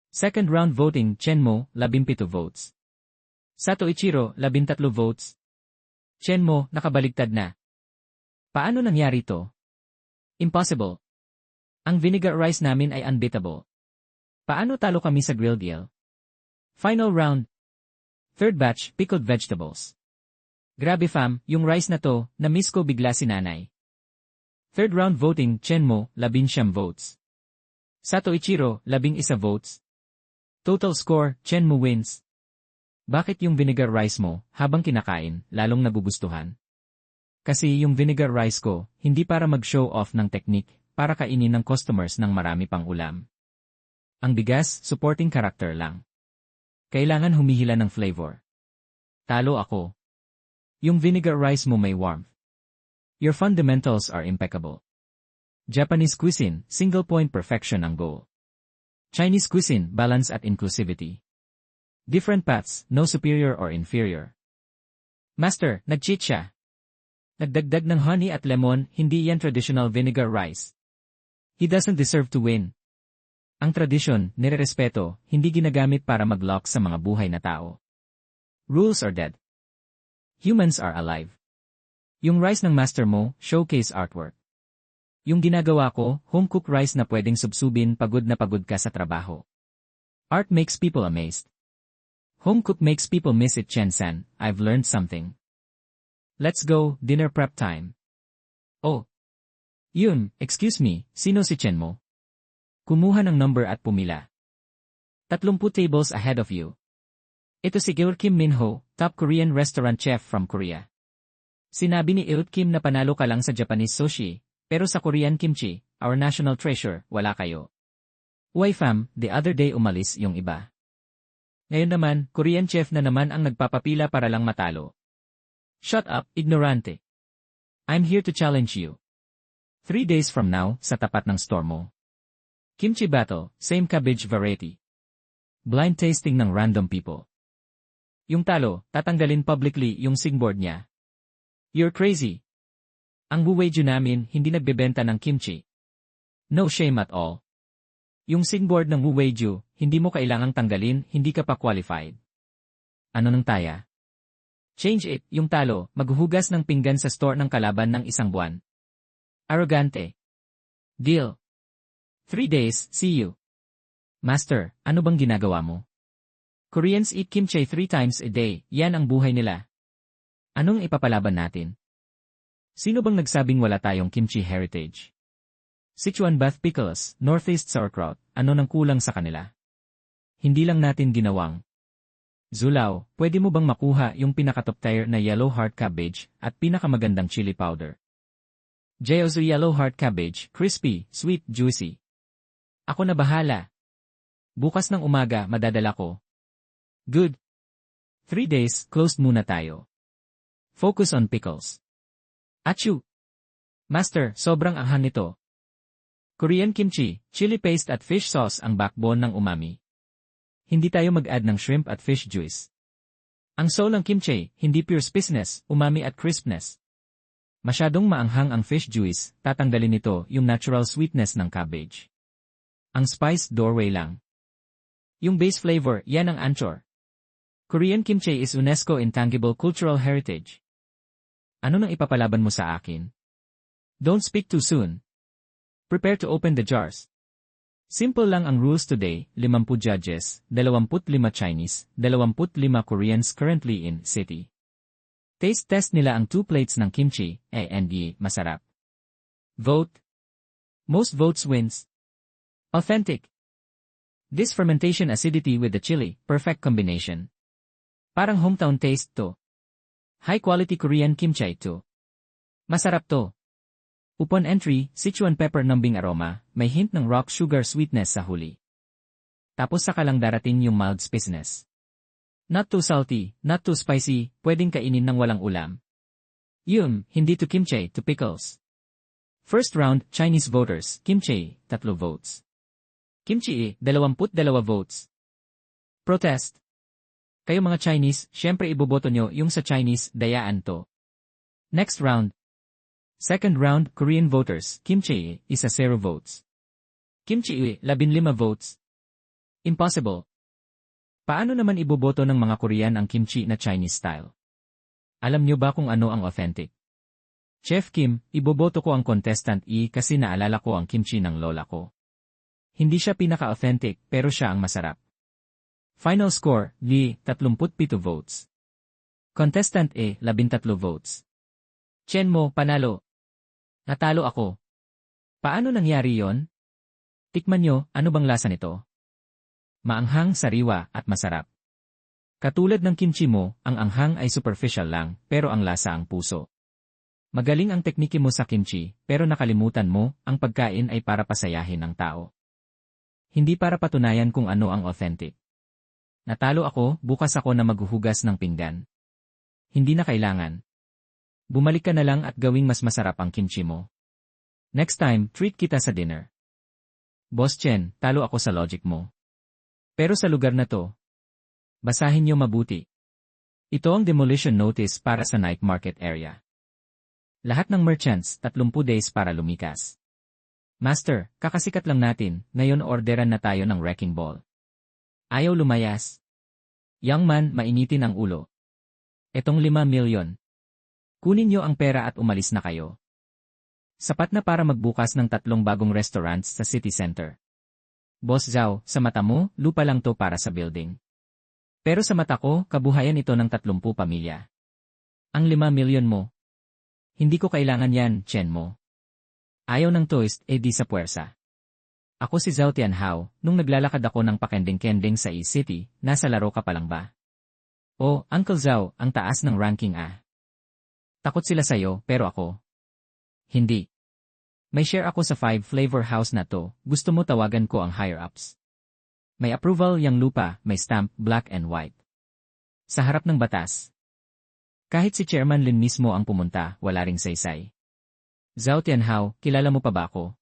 Second round voting, Chenmo, 17 votes. Sato Ichiro, 13 votes. Chenmo, nakabaligtad na. Paano nangyari to? Impossible. Ang vinegar rice namin ay unbeatable. Paano talo kami sa grilled eel? Final round. Third batch, pickled vegetables. Grabe fam, yung rice na to, na-miss ko bigla si nanay. Third round voting, Chenmo, 19 votes. Sato Ichiro, 11 votes. Total score, Chenmo wins. Bakit yung vinegar rice mo, habang kinakain, lalong nagugustuhan? Kasi yung vinegar rice ko, hindi para mag-show off ng technique, para kainin ng customers ng marami pang ulam. Ang bigas, supporting character lang. Kailangan humihila ng flavor. Talo ako. Yung vinegar rice mo may warmth. Your fundamentals are impeccable. Japanese cuisine, single-point perfection ang goal. Chinese cuisine, balance at inclusivity. Different paths, no superior or inferior. Master, nag-cheat siya. Nagdagdag ng honey at lemon, hindi yan traditional vinegar rice. He doesn't deserve to win. Ang tradisyon, nirerespeto, hindi ginagamit para mag-lock sa mga buhay na tao. Rules are dead. Humans are alive. Yung rice ng master mo, showcase artwork. Yung ginagawa ko, home-cooked rice na pwedeng subsubin pagod na pagod ka sa trabaho. Art makes people amazed. Home cook makes people miss it, Chen-san. I've learned something. Let's go, dinner prep time. Oh. Yun, excuse me, sino si Chen mo? Kumuha ng number at pumila. 30 tables ahead of you. Ito si Eut Kim Minho, top Korean restaurant chef from Korea. Sinabi ni Eut Kim na panalo ka lang sa Japanese sushi, pero sa Korean kimchi, our national treasure, wala kayo. Why fam, the other day umalis yung iba. Ngayon naman, Korean chef na naman ang nagpapapila para lang matalo. Shut up, ignorante. I'm here to challenge you. 3 days from now, sa tapat ng store mo. Kimchi battle, same cabbage variety. Blind tasting ng random people. Yung talo, tatanggalin publicly yung singboard niya. You're crazy. Ang buweju namin hindi nagbebenta ng kimchi. No shame at all. Yung singboard ng buweju, hindi mo kailangang tanggalin, hindi ka pa qualified. Ano nang taya? Change it, yung talo, maghuhugas ng pinggan sa store ng kalaban ng 1 buwan. Arrogante. Deal. 3 days, see you. Master, ano bang ginagawa mo? Koreans eat kimchi 3 times a day, yan ang buhay nila. Anong ipapalaban natin? Sino bang nagsabing wala tayong kimchi heritage? Sichuan bath pickles, Northeast sauerkraut, ano nang kulang sa kanila? Hindi lang natin ginawang. Zulao, pwede mo bang makuha yung pinaka-top tier na yellow heart cabbage at pinakamagandang chili powder? Jeozu yellow heart cabbage, crispy, sweet, juicy. Ako na bahala. Bukas ng umaga, madadala ko. Good. 3 days, closed muna tayo. Focus on pickles. Achoo! Master, sobrang anghang nito. Korean kimchi, chili paste at fish sauce ang backbone ng umami. Hindi tayo mag-add ng shrimp at fish juice. Ang soul ng kimchi, hindi pure spiciness, umami at crispness. Masyadong maanghang ang fish juice, tatanggalin nito yung natural sweetness ng cabbage. Ang spice, doorway lang. Yung base flavor, yan ang anchor. Korean kimchi is UNESCO Intangible Cultural Heritage. Ano nang ipapalaban mo sa akin? Don't speak too soon. Prepare to open the jars. Simple lang ang rules today, 50 judges, 25 Chinese, 25 Koreans currently in city. Taste test nila ang 2 plates ng kimchi, and masarap. Vote. Most votes wins. Authentic. This fermentation acidity with the chili, perfect combination. Parang hometown taste to. High quality Korean kimchi to. Masarap to. Upon entry, Sichuan pepper numbing aroma, may hint ng rock sugar sweetness sa huli. Tapos saka lang darating yung mild spiciness. Not too salty, not too spicy, pwedeng kainin ng walang ulam. Hindi to kimchi, to pickles. First round, Chinese voters, kimchi, 3 votes. Kimchi, 22 votes. Protest. Kayo mga Chinese, syempre iboboto nyo yung sa Chinese, dayaan to. Next round. Second round, Korean voters, kimchi, 0 votes. Kimchi, 15 votes. Impossible. Paano naman iboboto ng mga Korean ang kimchi na Chinese style? Alam nyo ba kung ano ang authentic? Chef Kim, iboboto ko ang contestant kasi naalala ko ang kimchi ng lola ko. Hindi siya pinaka-authentic pero siya ang masarap. Final score, 37 votes. Contestant 13 votes. Chen mo, panalo. Natalo ako. Paano nangyari yon? Tikman nyo, ano bang lasa nito? Maanghang, sariwa, at masarap. Katulad ng kimchi mo, ang anghang ay superficial lang, pero ang lasa ang puso. Magaling ang teknike mo sa kimchi, pero nakalimutan mo, ang pagkain ay para pasayahin ang tao. Hindi para patunayan kung ano ang authentic. Natalo ako, bukas ako na maghuhugas ng pinggan. Hindi na kailangan. Bumalik ka na lang at gawing mas masarap ang kimchi mo. Next time, treat kita sa dinner. Boss Chen, talo ako sa logic mo. Pero sa lugar na to, basahin niyo mabuti. Ito ang demolition notice para sa night market area. Lahat ng merchants, 30 days para lumikas. Master, kakasikat lang natin, ngayon orderan na tayo ng wrecking ball. Ayaw lumayas. Young man, mainitin ang ulo. Etong 5 milyon. Kunin niyo ang pera at umalis na kayo. Sapat na para magbukas ng 3 bagong restaurants sa city center. Boss Zhao, sa mata mo, lupa lang to para sa building. Pero sa mata ko, kabuhayan ito ng 30 pamilya. Ang 5 milyon mo. Hindi ko kailangan yan, Chen mo. Ayaw ng toast, di sa puwersa. Ako si Zhao Tianhao, nung naglalakad ako ng pakending-kending sa E-City, nasa laro ka pa lang ba? Oh, Uncle Zhao, ang taas ng ranking Takot sila sa'yo, pero ako. Hindi. May share ako sa 5 flavor house na to, gusto mo tawagan ko ang higher-ups. May approval yang lupa, may stamp, black and white. Sa harap ng batas. Kahit si Chairman Lin mismo ang pumunta, wala ring saysay. Zhao Tianhao, kilala mo pa ba ako?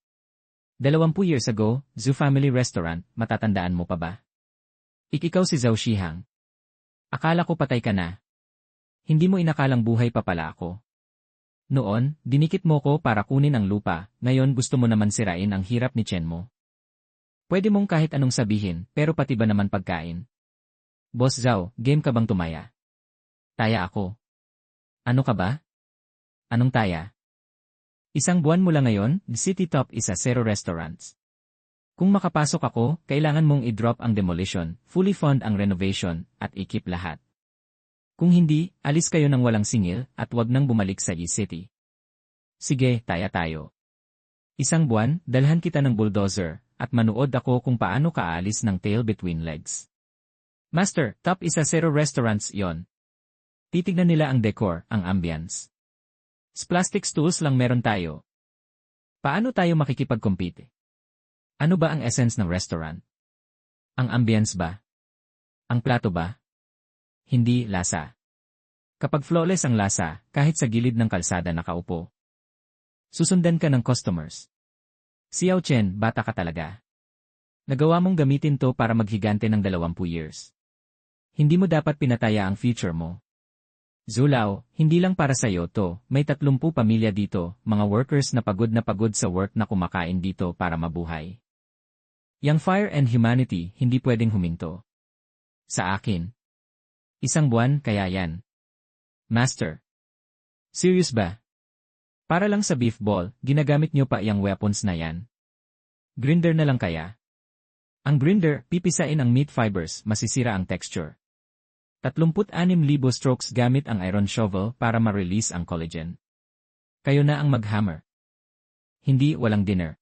20 years ago, Zhu Family Restaurant, matatandaan mo pa ba? Ikaw si Zhao Shihang. Akala ko patay ka na. Hindi mo inakalang buhay pa pala ako. Noon, dinikit mo ko para kunin ang lupa, ngayon gusto mo naman sirain ang hirap ni Chen mo. Pwede mong kahit anong sabihin, pero pati ba naman pagkain? Boss Zhao, game ka bang tumaya? Taya ako. Ano ka ba? Anong taya? Isang buwan mo lang ngayon, the City Top is 0 restaurants. Kung makapasok ako, kailangan mong i-drop ang demolition, fully fund ang renovation, at i-keep lahat. Kung hindi, alis kayo ng walang singil at wag nang bumalik sa E-City. Sige, taya tayo. Isang buwan, dalhan kita ng bulldozer, at manood ako kung paano ka aalis ng tail between legs. Master, Top is 0 restaurants yon. Titignan nila ang decor, ang ambience. Plastic stools lang meron tayo. Paano tayo makikipag-compete? Ano ba ang essence ng restaurant? Ang ambience ba? Ang plato ba? Hindi lasa. Kapag flawless ang lasa, kahit sa gilid ng kalsada nakaupo. Susundan ka ng customers. Xiao Chen, bata ka talaga. Nagawa mong gamitin to para maghigante ng 20 years. Hindi mo dapat pinataya ang future mo. Zulao, hindi lang para sa'yo to, may 30 pamilya dito, mga workers na pagod sa work na kumakain dito para mabuhay. Yang fire and humanity, hindi pwedeng huminto. Sa akin. Isang buwan, kaya yan. Master. Serious ba? Para lang sa beef ball, ginagamit nyo pa yung weapons na yan. Grinder na lang kaya? Ang grinder, pipisain ang meat fibers, masisira ang texture. 36,000 strokes gamit ang iron shovel para ma-release ang collagen. Kayo na ang mag-hammer. Hindi walang dinner.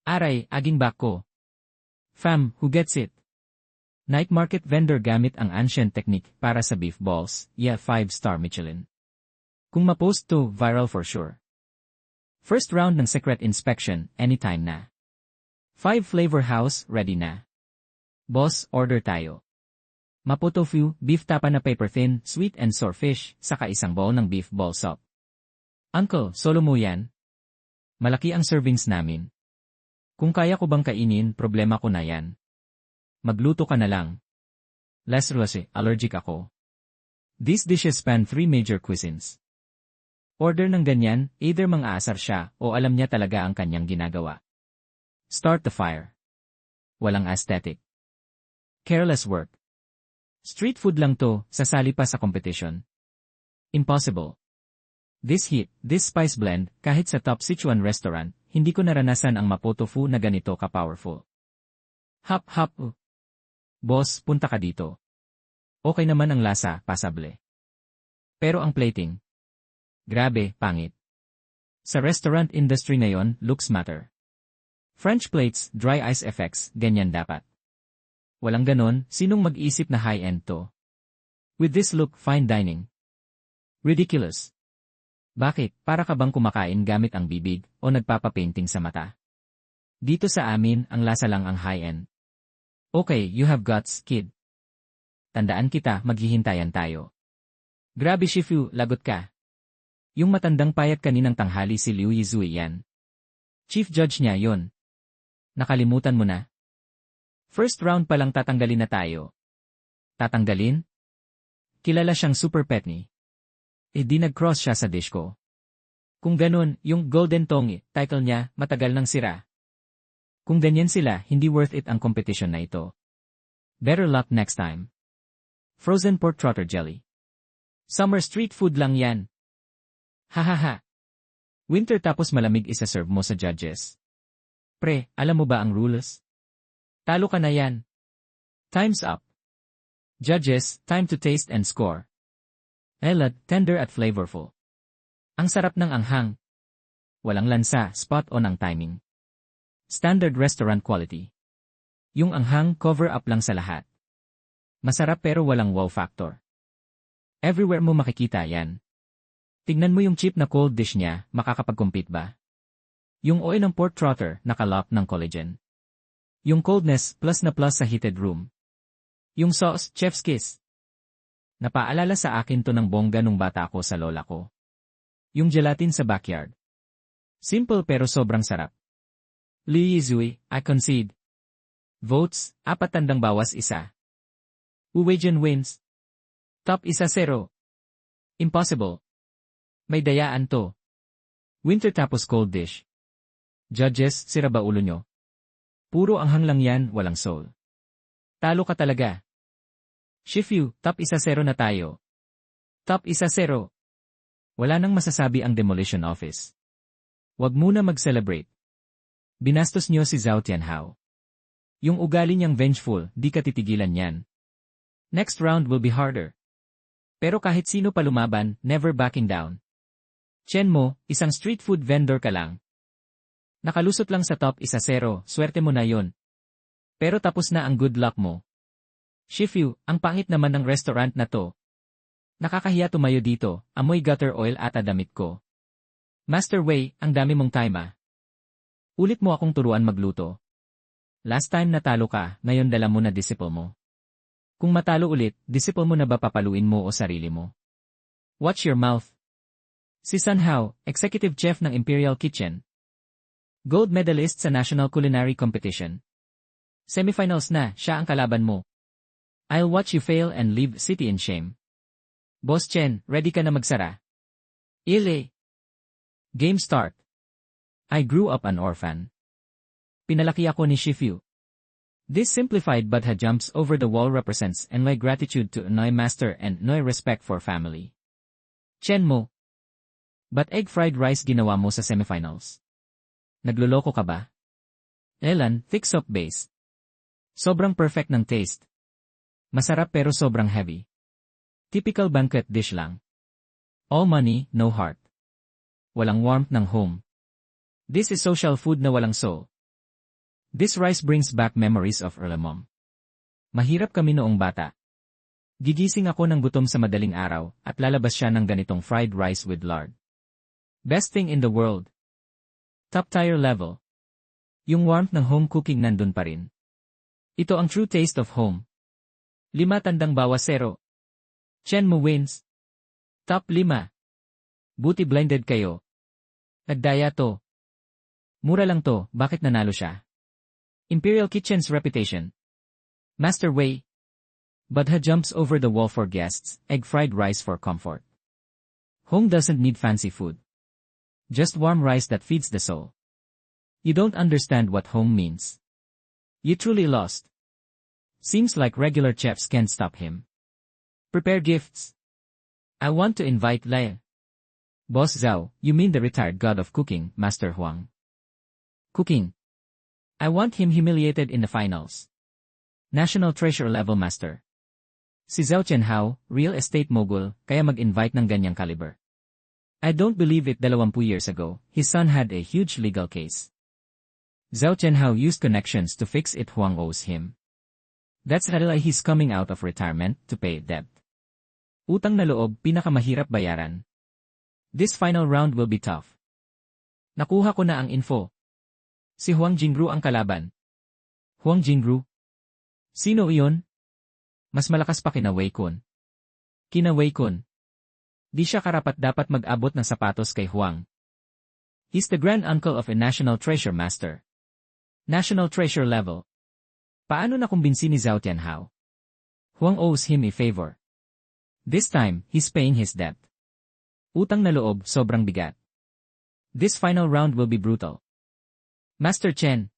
Aray, aging back ko. Fam, who gets it? Night market vendor gamit ang ancient technique para sa beef balls, yeah 5-star Michelin. Kung ma-post to, viral for sure. First round ng secret inspection, anytime na. 5 flavor house, ready na. Boss, order tayo. Mapo tofu, beef tapa na paper thin, sweet and sour fish, saka isang bowl ng beef ball soup. Uncle, solo mo yan? Malaki ang servings namin. Kung kaya ko bang kainin, problema ko na yan. Magluto ka na lang. Less rosé, allergic ako. These dishes span 3 major cuisines. Order ng ganyan, either mang-aasar siya o alam niya talaga ang kanyang ginagawa. Start the fire. Walang aesthetic. Careless work. Street food lang to, sasali pa sa competition. Impossible. This heat, this spice blend, kahit sa top Sichuan restaurant, hindi ko naranasan ang mapo tofu na ganito ka-powerful. Hap. Boss, punta ka dito. Okay naman ang lasa, pasable. Pero ang plating. Grabe, pangit. Sa restaurant industry ngayon, looks matter. French plates, dry ice effects, ganyan dapat. Walang ganon, sinong mag-isip na high-end to? With this look, fine dining. Ridiculous. Bakit, para ka bang kumakain gamit ang bibig o nagpapapainting sa mata? Dito sa amin, ang lasa lang ang high-end. Okay, you have guts, kid. Tandaan kita, maghihintayan tayo. Grabe Shifu, lagot ka. Yung matandang payat kaninang tanghali si Liu Yizui yan. Chief judge niya yon. Nakalimutan mo na? First round pa lang tatanggalin na tayo. Tatanggalin? Kilala siyang super petni. Di nag-cross siya sa dish ko. Kung ganun, yung Golden Tongue, title niya, matagal nang sira. Kung ganyan sila, hindi worth it ang competition na ito. Better luck next time. Frozen pork trotter jelly. Summer street food lang yan. Hahaha. Winter tapos malamig isa-serve mo sa judges. Pre, alam mo ba ang rules? Talo ka na yan. Time's up. Judges, time to taste and score. Elad, tender at flavorful. Ang sarap ng anghang. Walang lansa, spot on ang timing. Standard restaurant quality. Yung anghang cover up lang sa lahat. Masarap pero walang wow factor. Everywhere mo makikita yan. Tignan mo yung cheap na cold dish niya, makakapag-compete ba? Yung oil ng pork trotter, nakalap ng collagen. Yung coldness, plus na plus sa heated room. Yung sauce, chef's kiss. Napaalala sa akin to ng bongga nung bata ako sa lola ko. Yung gelatin sa backyard. Simple pero sobrang sarap. Liu Yizui, I concede. Votes, 4 bawas 1. Uwejan wins. Top 1-0. Impossible. May dayaan to. Winter tapos cold dish. Judges, sira ba ulo nyo? Puro anghang lang yan, walang soul. Talo ka talaga. Shifu, top 1-0 na tayo. Top 1-0. Wala nang masasabi ang demolition office. Wag muna mag-celebrate. Binastos niyo si Zhao Tianhao. Yung ugali niyang vengeful, di ka titigilan yan. Next round will be harder. Pero kahit sino pa lumaban, never backing down. Chen mo, isang street food vendor ka lang. Nakalusot lang sa top 1-0, swerte mo na yon. Pero tapos na ang good luck mo. Shifu, ang pangit naman ng restaurant na to. Nakakahiya tumayo dito, amoy gutter oil ata damit ko. Master Wei, ang dami mong time ah. Ulit mo akong turuan magluto. Last time natalo ka, ngayon dala mo na disciple mo. Kung matalo ulit, disciple mo na ba papaluin mo o sarili mo? Watch your mouth. Si Sun Hao, Executive Chef ng Imperial Kitchen. Gold medalist sa National Culinary Competition. Semifinals na, siya ang kalaban mo. I'll watch you fail and leave city in shame. Boss Chen, ready ka na magsara? Ile. Game start. I grew up an orphan. Pinalaki ako ni Shifu. This simplified Badha jumps over the wall represents Noy gratitude to Noy master and Noy respect for family. Chen mo. But egg fried rice ginawa mo sa semifinals? Nagloloko ka ba? Elan, thick soup base. Sobrang perfect ng taste. Masarap pero sobrang heavy. Typical banquet dish lang. All money, no heart. Walang warmth ng home. This is social food na walang soul. This rice brings back memories of early mom. Mahirap kami noong bata. Gigising ako ng gutom sa madaling araw at lalabas siya ng ganitong fried rice with lard. Best thing in the world. Top tier level. Yung warmth ng home cooking nandun pa rin. Ito ang true taste of home. 5 tandang bawas 0. Chen mo wins. Top 5. Buti blinded kayo. Nagdaya to. Mura lang to, bakit nanalo siya? Imperial Kitchen's reputation. Master Wei. Badha jumps over the wall for guests, egg fried rice for comfort. Home doesn't need fancy food. Just warm rice that feeds the soul. You don't understand what home means. You truly lost. Seems like regular chefs can't stop him. Prepare gifts. I want to invite Lai. Boss Zhao, you mean the retired god of cooking, Master Huang. Cooking. I want him humiliated in the finals. National treasure level master. Si Zhao Chenhao, real estate mogul, kaya mag-invite ng ganyang caliber. I don't believe it 20 years ago, his son had a huge legal case. Zhao Chenhao used connections to fix it. Huang owes him. That's why he's coming out of retirement to pay debt. Utang na loob, pinakamahirap bayaran. This final round will be tough. Nakuha ko na ang info. Si Huang Jingru ang kalaban. Huang Jingru? Sino iyon? Mas malakas pa kina Wei Kun. Kina Wei Kun. Di siya karapat-dapat mag-abot ng sapatos kay Huang. He's the grand uncle of a national treasure master. National treasure level. Paano nakumbinsi ni Zhao Tianhao? Huang owes him a favor. This time, he's paying his debt. Utang na loob, sobrang bigat. This final round will be brutal. Master Chen.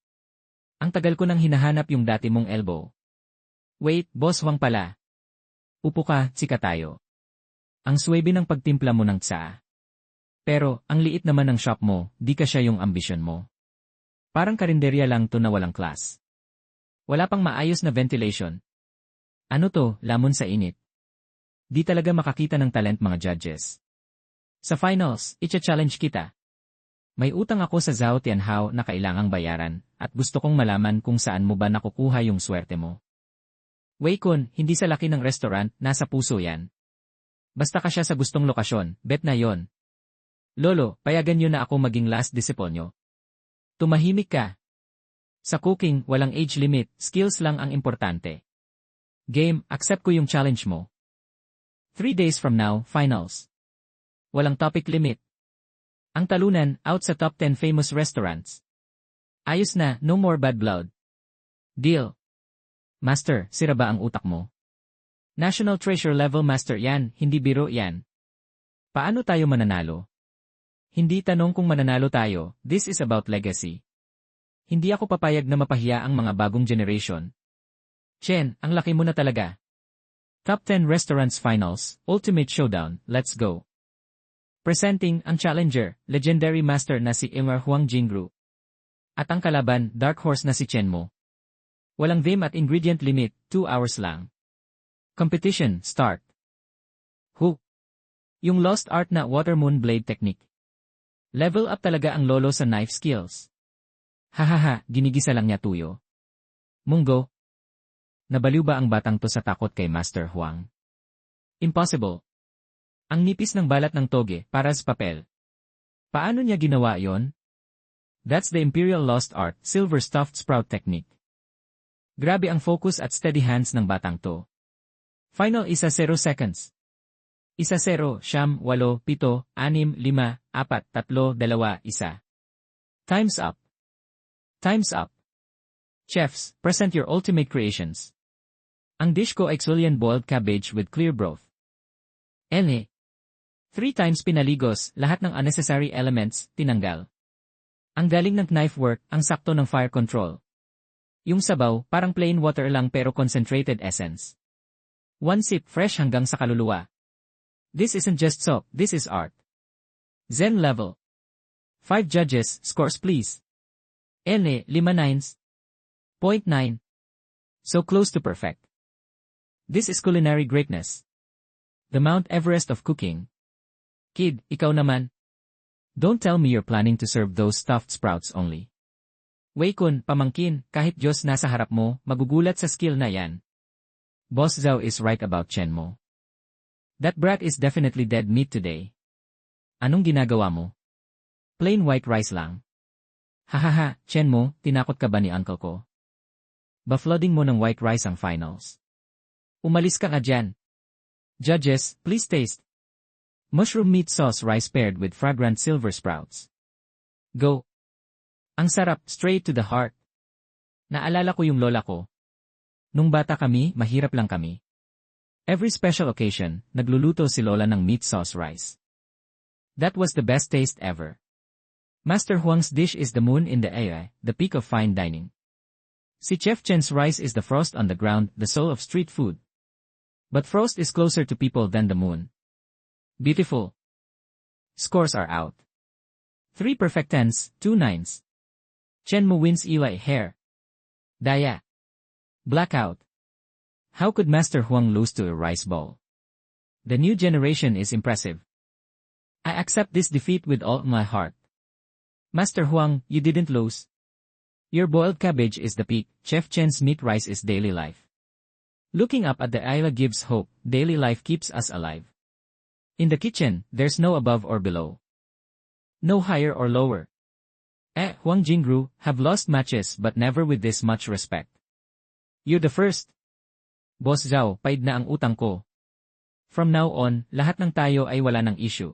Ang tagal ko nang hinahanap yung dati mong elbow. Wait, Boss Huang pala. Upo ka, tsika tayo. Ang swebe ng pagtimpla mo ng tsaa. Pero, ang liit naman ng shop mo, di ka siya yung ambisyon mo. Parang karinderya lang to na walang class. Wala pang maayos na ventilation. Ano to, lamon sa init. Di talaga makakita ng talent mga judges. Sa finals, icha-challenge kita. May utang ako sa Zhao Tianhao na kailangang bayaran, at gusto kong malaman kung saan mo ba nakukuha yung swerte mo. Wei Kun, hindi sa laki ng restaurant, nasa puso yan. Basta ka siya sa gustong lokasyon, bet na yon. Lolo, payagan nyo na ako maging last disciple nyo. Tumahimik ka. Sa cooking, walang age limit, skills lang ang importante. Game, accept ko yung challenge mo. 3 days from now, finals. Walang topic limit. Ang talunan, out sa top 10 famous restaurants. Ayos na, no more bad blood. Deal. Master, sira ba ang utak mo? National treasure level master yan, hindi biro yan. Paano tayo mananalo? Hindi tanong kung mananalo tayo, this is about legacy. Hindi ako papayag na mapahiya ang mga bagong generation. Chen, ang laki mo na talaga. Top 10 Restaurants Finals, Ultimate Showdown, let's go. Presenting ang challenger, legendary master na si Emir Huang Jingru. At ang kalaban, dark horse na si Chen Mo. Walang vim at ingredient limit, 2 hours lang. Competition, start. Hook. Yung lost art na water moon blade technique. Level up talaga ang lolo sa knife skills. Hahaha, ginigisa lang niya tuyo. Munggo. Nabaliw ba ang batang to sa takot kay Master Huang? Impossible. Ang nipis ng balat ng toge, para sa papel. Paano niya ginawa yon? That's the Imperial Lost Art, Silver Stuffed Sprout Technique. Grabe ang focus at steady hands ng batang to. Final 1-0 seconds. 1-0, 9, 8, 7, 6, 5, 4, 3, 2, 1. Time's up. Time's up. Chefs, present your ultimate creations. Ang dish ko ay Xilian boiled cabbage with clear broth. 3 times pinaligos, lahat ng unnecessary elements, tinanggal. Ang galing ng knife work, ang sakto ng fire control. Yung sabaw, parang plain water lang pero concentrated essence. 1 sip fresh hanggang sa kaluluwa. This isn't just soap, this is art. Zen level. 5 judges, scores please. 5 nines. 0.9. So close to perfect. This is culinary greatness. The Mount Everest of cooking. Kid, ikaw naman. Don't tell me you're planning to serve those stuffed sprouts only. Wei-kun, pamangkin, kahit Diyos nasa harap mo, magugulat sa skill na yan. Boss Zhao is right about Chen Mo. That brat is definitely dead meat today. Anong ginagawa mo? Plain white rice lang. Hahaha, Chen Mo, tinakot ka ba ni uncle ko? Ba-flooding mo ng white rice ang finals. Umalis ka nga dyan. Judges, please taste. Mushroom meat sauce rice paired with fragrant silver sprouts. Go. Ang sarap, straight to the heart. Naalala ko yung lola ko. Nung bata kami, mahirap lang kami. Every special occasion, nagluluto si lola ng meat sauce rice. That was the best taste ever. Master Huang's dish is the moon in the air, the peak of fine dining. Si Chef Chen's rice is the frost on the ground, the soul of street food. But frost is closer to people than the moon. Beautiful. Scores are out. 3 perfect 10s, 2 9s. Chen Mo wins Eli hair. Daya. Blackout. How could Master Huang lose to a rice bowl? The new generation is impressive. I accept this defeat with all my heart. Master Huang, you didn't lose. Your boiled cabbage is the peak, Chef Chen's meat rice is daily life. Looking up at the Isla gives hope, daily life keeps us alive. In the kitchen, there's no above or below. No higher or lower. Huang Jingru, have lost matches but never with this much respect. You're the first. Boss Zhao, paid na ang utang ko. From now on, lahat ng tayo ay wala ng issue.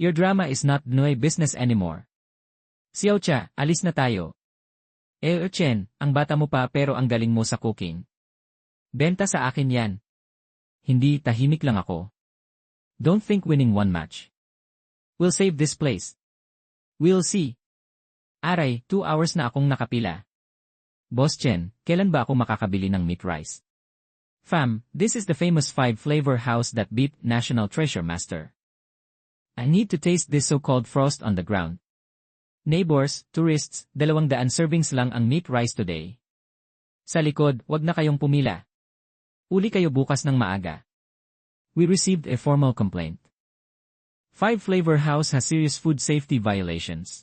Your drama is not Nui business anymore. Xiao Cha, alis na tayo. Chen, ang bata mo pa pero ang galing mo sa cooking. Benta sa akin yan. Hindi, tahimik lang ako. Don't think winning one match. We'll save this place. We'll see. Aray, 2 hours na akong nakapila. Boss Chen, kailan ba ako makakabili ng meat rice? Fam, this is the famous 5-flavor house that beat National Treasure Master. I need to taste this so-called frost on the ground. Neighbors, tourists, 200 servings lang ang meat rice today. Sa likod, wag na kayong pumila. Uli kayo bukas ng maaga. We received a formal complaint. 5-flavor house has serious food safety violations.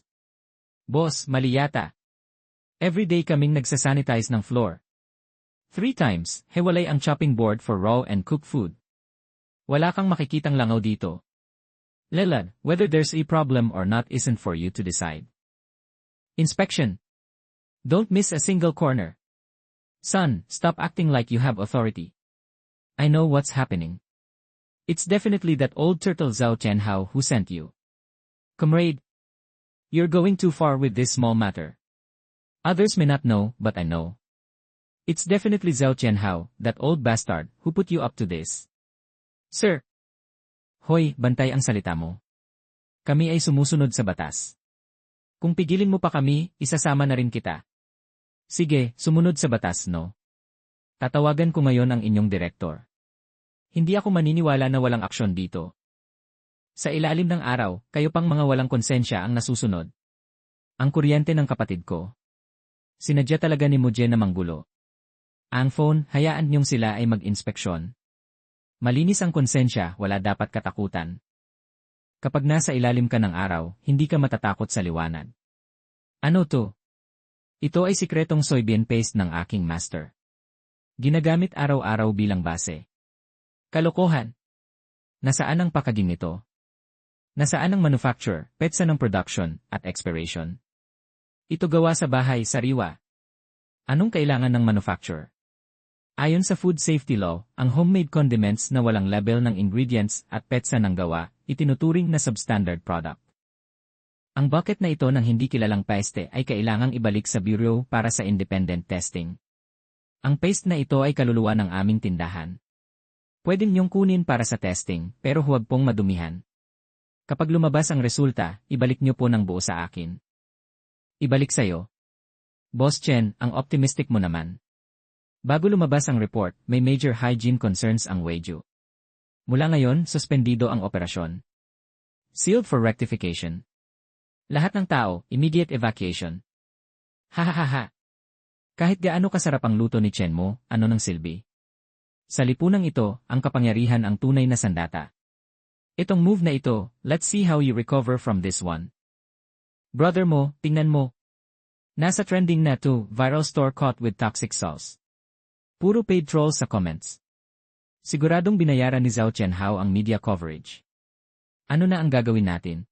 Boss, mali yata. Every day kaming nagsasanitize ng floor. 3 times, hiwalay ang chopping board for raw and cooked food. Wala kang makikitang langaw dito. Lelad, whether there's a problem or not isn't for you to decide. Inspection. Don't miss a single corner. Son, stop acting like you have authority. I know what's happening. It's definitely that old turtle Zhao Tianhao who sent you. Comrade, you're going too far with this small matter. Others may not know, but I know. It's definitely Zhao Tianhao, that old bastard, who put you up to this. Sir. Hoy, bantay ang salita mo. Kami ay sumusunod sa batas. Kung pigilin mo pa kami, isasama na rin kita. Sige, sumunod sa batas, no? Tatawagan ko ngayon ang inyong direktor. Hindi ako maniniwala na walang aksyon dito. Sa ilalim ng araw, kayo pang mga walang konsensya ang nasusunod. Ang kuryente ng kapatid ko. Sinadya talaga ni Mujie na manggulo. Ang phone, hayaan niyong sila ay mag-inspeksyon. Malinis ang konsensya, wala dapat katakutan. Kapag nasa ilalim ka ng araw, hindi ka matatakot sa liwanag. Ano to? Ito ay sikretong soybean paste ng aking master. Ginagamit araw-araw bilang base. Kalokohan. Nasaan ang packaging nito? Nasaan ang manufacture, petsa ng production, at expiration? Ito gawa sa bahay, sariwa. Anong kailangan ng manufacturer? Ayon sa food safety law, ang homemade condiments na walang label ng ingredients at petsa ng gawa, itinuturing na substandard product. Ang bucket na ito ng hindi kilalang paste ay kailangang ibalik sa bureau para sa independent testing. Ang paste na ito ay kaluluwa ng aming tindahan. Pwede niyong kunin para sa testing, pero huwag pong madumihan. Kapag lumabas ang resulta, ibalik niyo po ng buo sa akin. Ibalik sa'yo. Boss Chen, ang optimistic mo naman. Bago lumabas ang report, may major hygiene concerns ang Weiju. Mula ngayon, suspendido ang operasyon. Sealed for rectification. Lahat ng tao, immediate evacuation. Hahaha. Kahit gaano kasarap ang luto ni Chen Mo, ano ng silbi? Sa lipunang ito, ang kapangyarihan ang tunay na sandata. Itong move na ito, let's see how you recover from this one. Brother mo, tingnan mo. Nasa trending na to, viral store caught with toxic sauce. Puro paid trolls sa comments. Siguradong binayaran ni Zhao Qianhao ang media coverage. Ano na ang gagawin natin?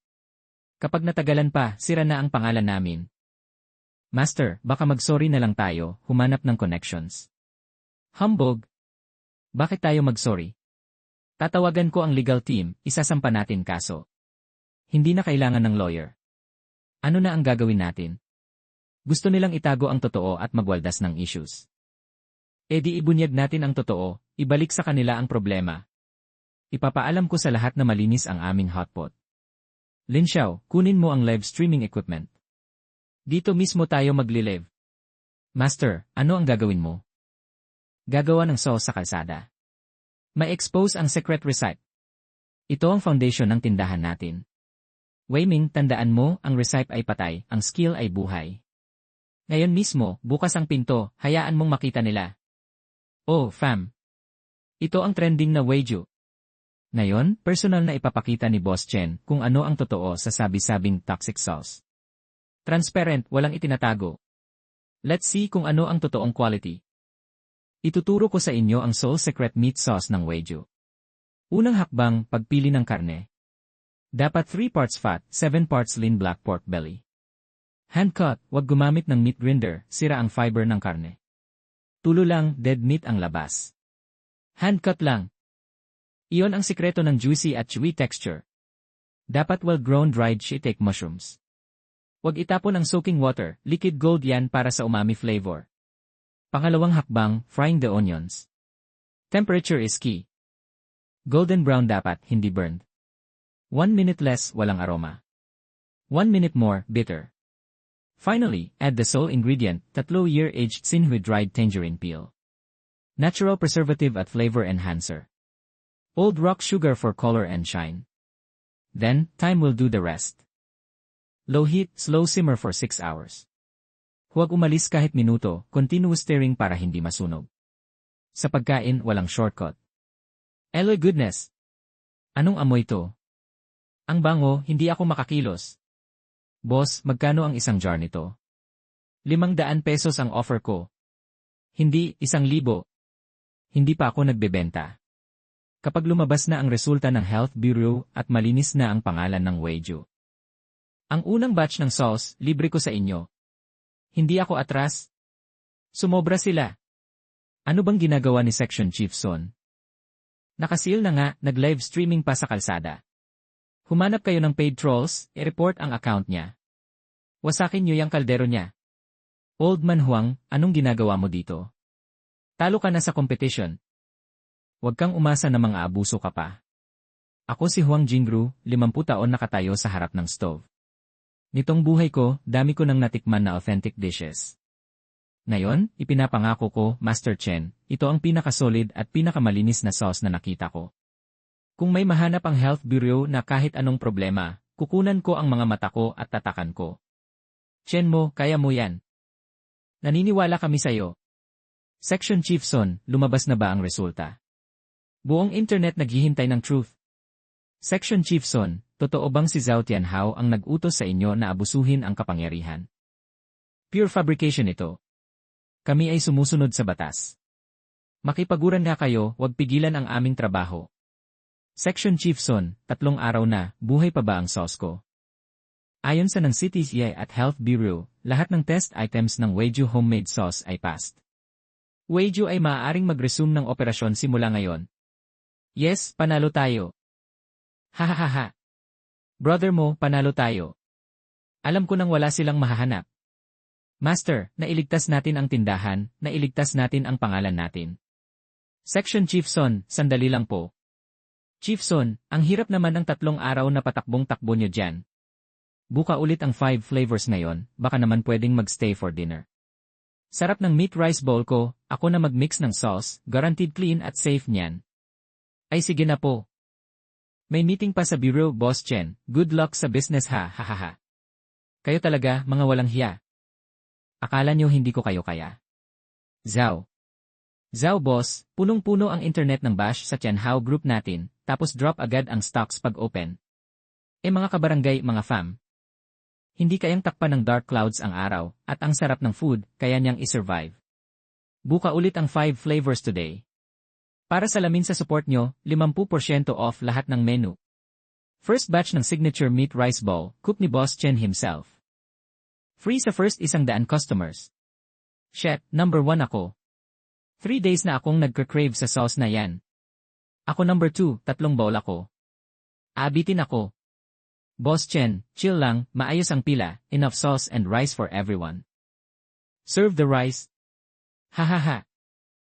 Kapag natagalan pa, sira na ang pangalan namin. Master, baka mag-sorry na lang tayo, humanap ng connections. Humbog. Bakit tayo mag-sorry? Tatawagan ko ang legal team, isasampa natin kaso. Hindi na kailangan ng lawyer. Ano na ang gagawin natin? Gusto nilang itago ang totoo at magwaldas ng issues. E di ibunyag natin ang totoo, ibalik sa kanila ang problema. Ipapaalam ko sa lahat na malinis ang aming hotpot. Lin Xiao, kunin mo ang live streaming equipment. Dito mismo tayo magli-live. Master, ano ang gagawin mo? Gagawa ng sauce sa kalsada. Ma-expose ang secret recipe. Ito ang foundation ng tindahan natin. Wei Ming, tandaan mo, ang recipe ay patay, ang skill ay buhay. Ngayon mismo, bukas ang pinto, hayaan mong makita nila. Oh, fam. Ito ang trending na Weiju. Ngayon, personal na ipapakita ni Boss Chen kung ano ang totoo sa sabi-sabing toxic sauce. Transparent, walang itinatago. Let's see kung ano ang totoong quality. Ituturo ko sa inyo ang Soul Secret Meat Sauce ng Weiju. Unang hakbang, pagpili ng karne. Dapat 3 parts fat, 7 parts lean black pork belly. Hand cut, wag gumamit ng meat grinder, sira ang fiber ng karne. Tulo lang, dead meat ang labas. Hand cut lang. Iyon ang sikreto ng juicy at chewy texture. Dapat well-grown dried shiitake mushrooms. Huwag itapon ang soaking water, liquid gold yan para sa umami flavor. Pangalawang hakbang, frying the onions. Temperature is key. Golden brown dapat, hindi burned. 1 minute less, walang aroma. 1 minute more, bitter. Finally, add the sole ingredient, 3-year aged Xinhui dried tangerine peel. Natural preservative at flavor enhancer. Old rock sugar for color and shine. Then, time will do the rest. Low heat, slow simmer for 6 hours. Huwag umalis kahit minuto, continuous stirring para hindi masunog. Sa pagkain, walang shortcut. Eloy goodness! Anong amoy to? Ang bango, hindi ako makakilos. Boss, magkano ang isang jar nito? 500 pesos ang offer ko. Hindi, 1,000. Hindi pa ako nagbebenta. Kapag lumabas na ang resulta ng Health Bureau at malinis na ang pangalan ng Weiju. Ang unang batch ng sauce, libre ko sa inyo. Hindi ako atras. Sumobra sila. Ano bang ginagawa ni Section Chief Son? Nakasil na nga, nag-live streaming pa sa kalsada. Humanap kayo ng paid trolls, i-report ang account niya. Wasakin niyo yung kaldero niya. Old Man Huang, anong ginagawa mo dito? Talo ka na sa competition. Huwag kang umasa na mga abuso ka pa. Ako si Huang Jingru, 50 taon nakatayo sa harap ng stove. Nitong buhay ko, dami ko nang natikman na authentic dishes. Ngayon, ipinapangako ko, Master Chen, ito ang pinakasolid at pinakamalinis na sauce na nakita ko. Kung may mahanap ang Health Bureau na kahit anong problema, kukunan ko ang mga mata ko at tatakan ko. Chen mo, kaya mo yan. Naniniwala kami sa'yo. Section Chief Son, lumabas na ba ang resulta? Buong internet naghihintay ng truth. Section Chief Son, totoo bang si Zhao Tianhao ang nag-utos sa inyo na abusuhin ang kapangyarihan? Pure fabrication ito. Kami ay sumusunod sa batas. Makipaguran nga kayo, wag pigilan ang aming trabaho. Section Chief Son, 3 araw na, buhay pa ba ang sauce ko? Ayon sa ng CTCI at Health Bureau, lahat ng test items ng Weiju homemade sauce ay passed. Weiju ay maaaring mag-resume ng operasyon simula ngayon. Yes, panalo tayo. Hahaha. Brother mo, panalo tayo. Alam ko nang wala silang mahahanap. Master, nailigtas natin ang tindahan, nailigtas natin ang pangalan natin. Section Chief Son, sandali lang po. Chief Son, ang hirap naman ng 3 araw na patakbong-takbo nyo dyan. Buka ulit ang 5 flavors ngayon, baka naman pwedeng magstay for dinner. Sarap ng meat rice bowl ko, ako na mag-mix ng sauce, guaranteed clean at safe niyan. Ay sige na po. May meeting pa sa bureau, Boss Chen, good luck sa business ha, hahaha. Kayo talaga, mga walang hiya. Akala nyo hindi ko kayo kaya. Zhao. Zao boss, punong-puno ang internet ng bash sa Tianhao group natin, tapos drop agad ang stocks pag open. Mga kabarangay, mga fam. Hindi kayang takpan ng dark clouds ang araw, at ang sarap ng food, kaya niyang isurvive. Buka ulit ang 5 flavors today. Para salamin sa support nyo, 50% off lahat ng menu. First batch ng signature meat rice ball, cook ni Boss Chen himself. Free sa first 100 customers. Shit, number 1 ako. 3 days na akong nagka-crave sa sauce na yan. Ako number 2, 3 bowl ako. Abitin ako. Boss Chen, chill lang, maayos ang pila, enough sauce and rice for everyone. Serve the rice. Hahaha.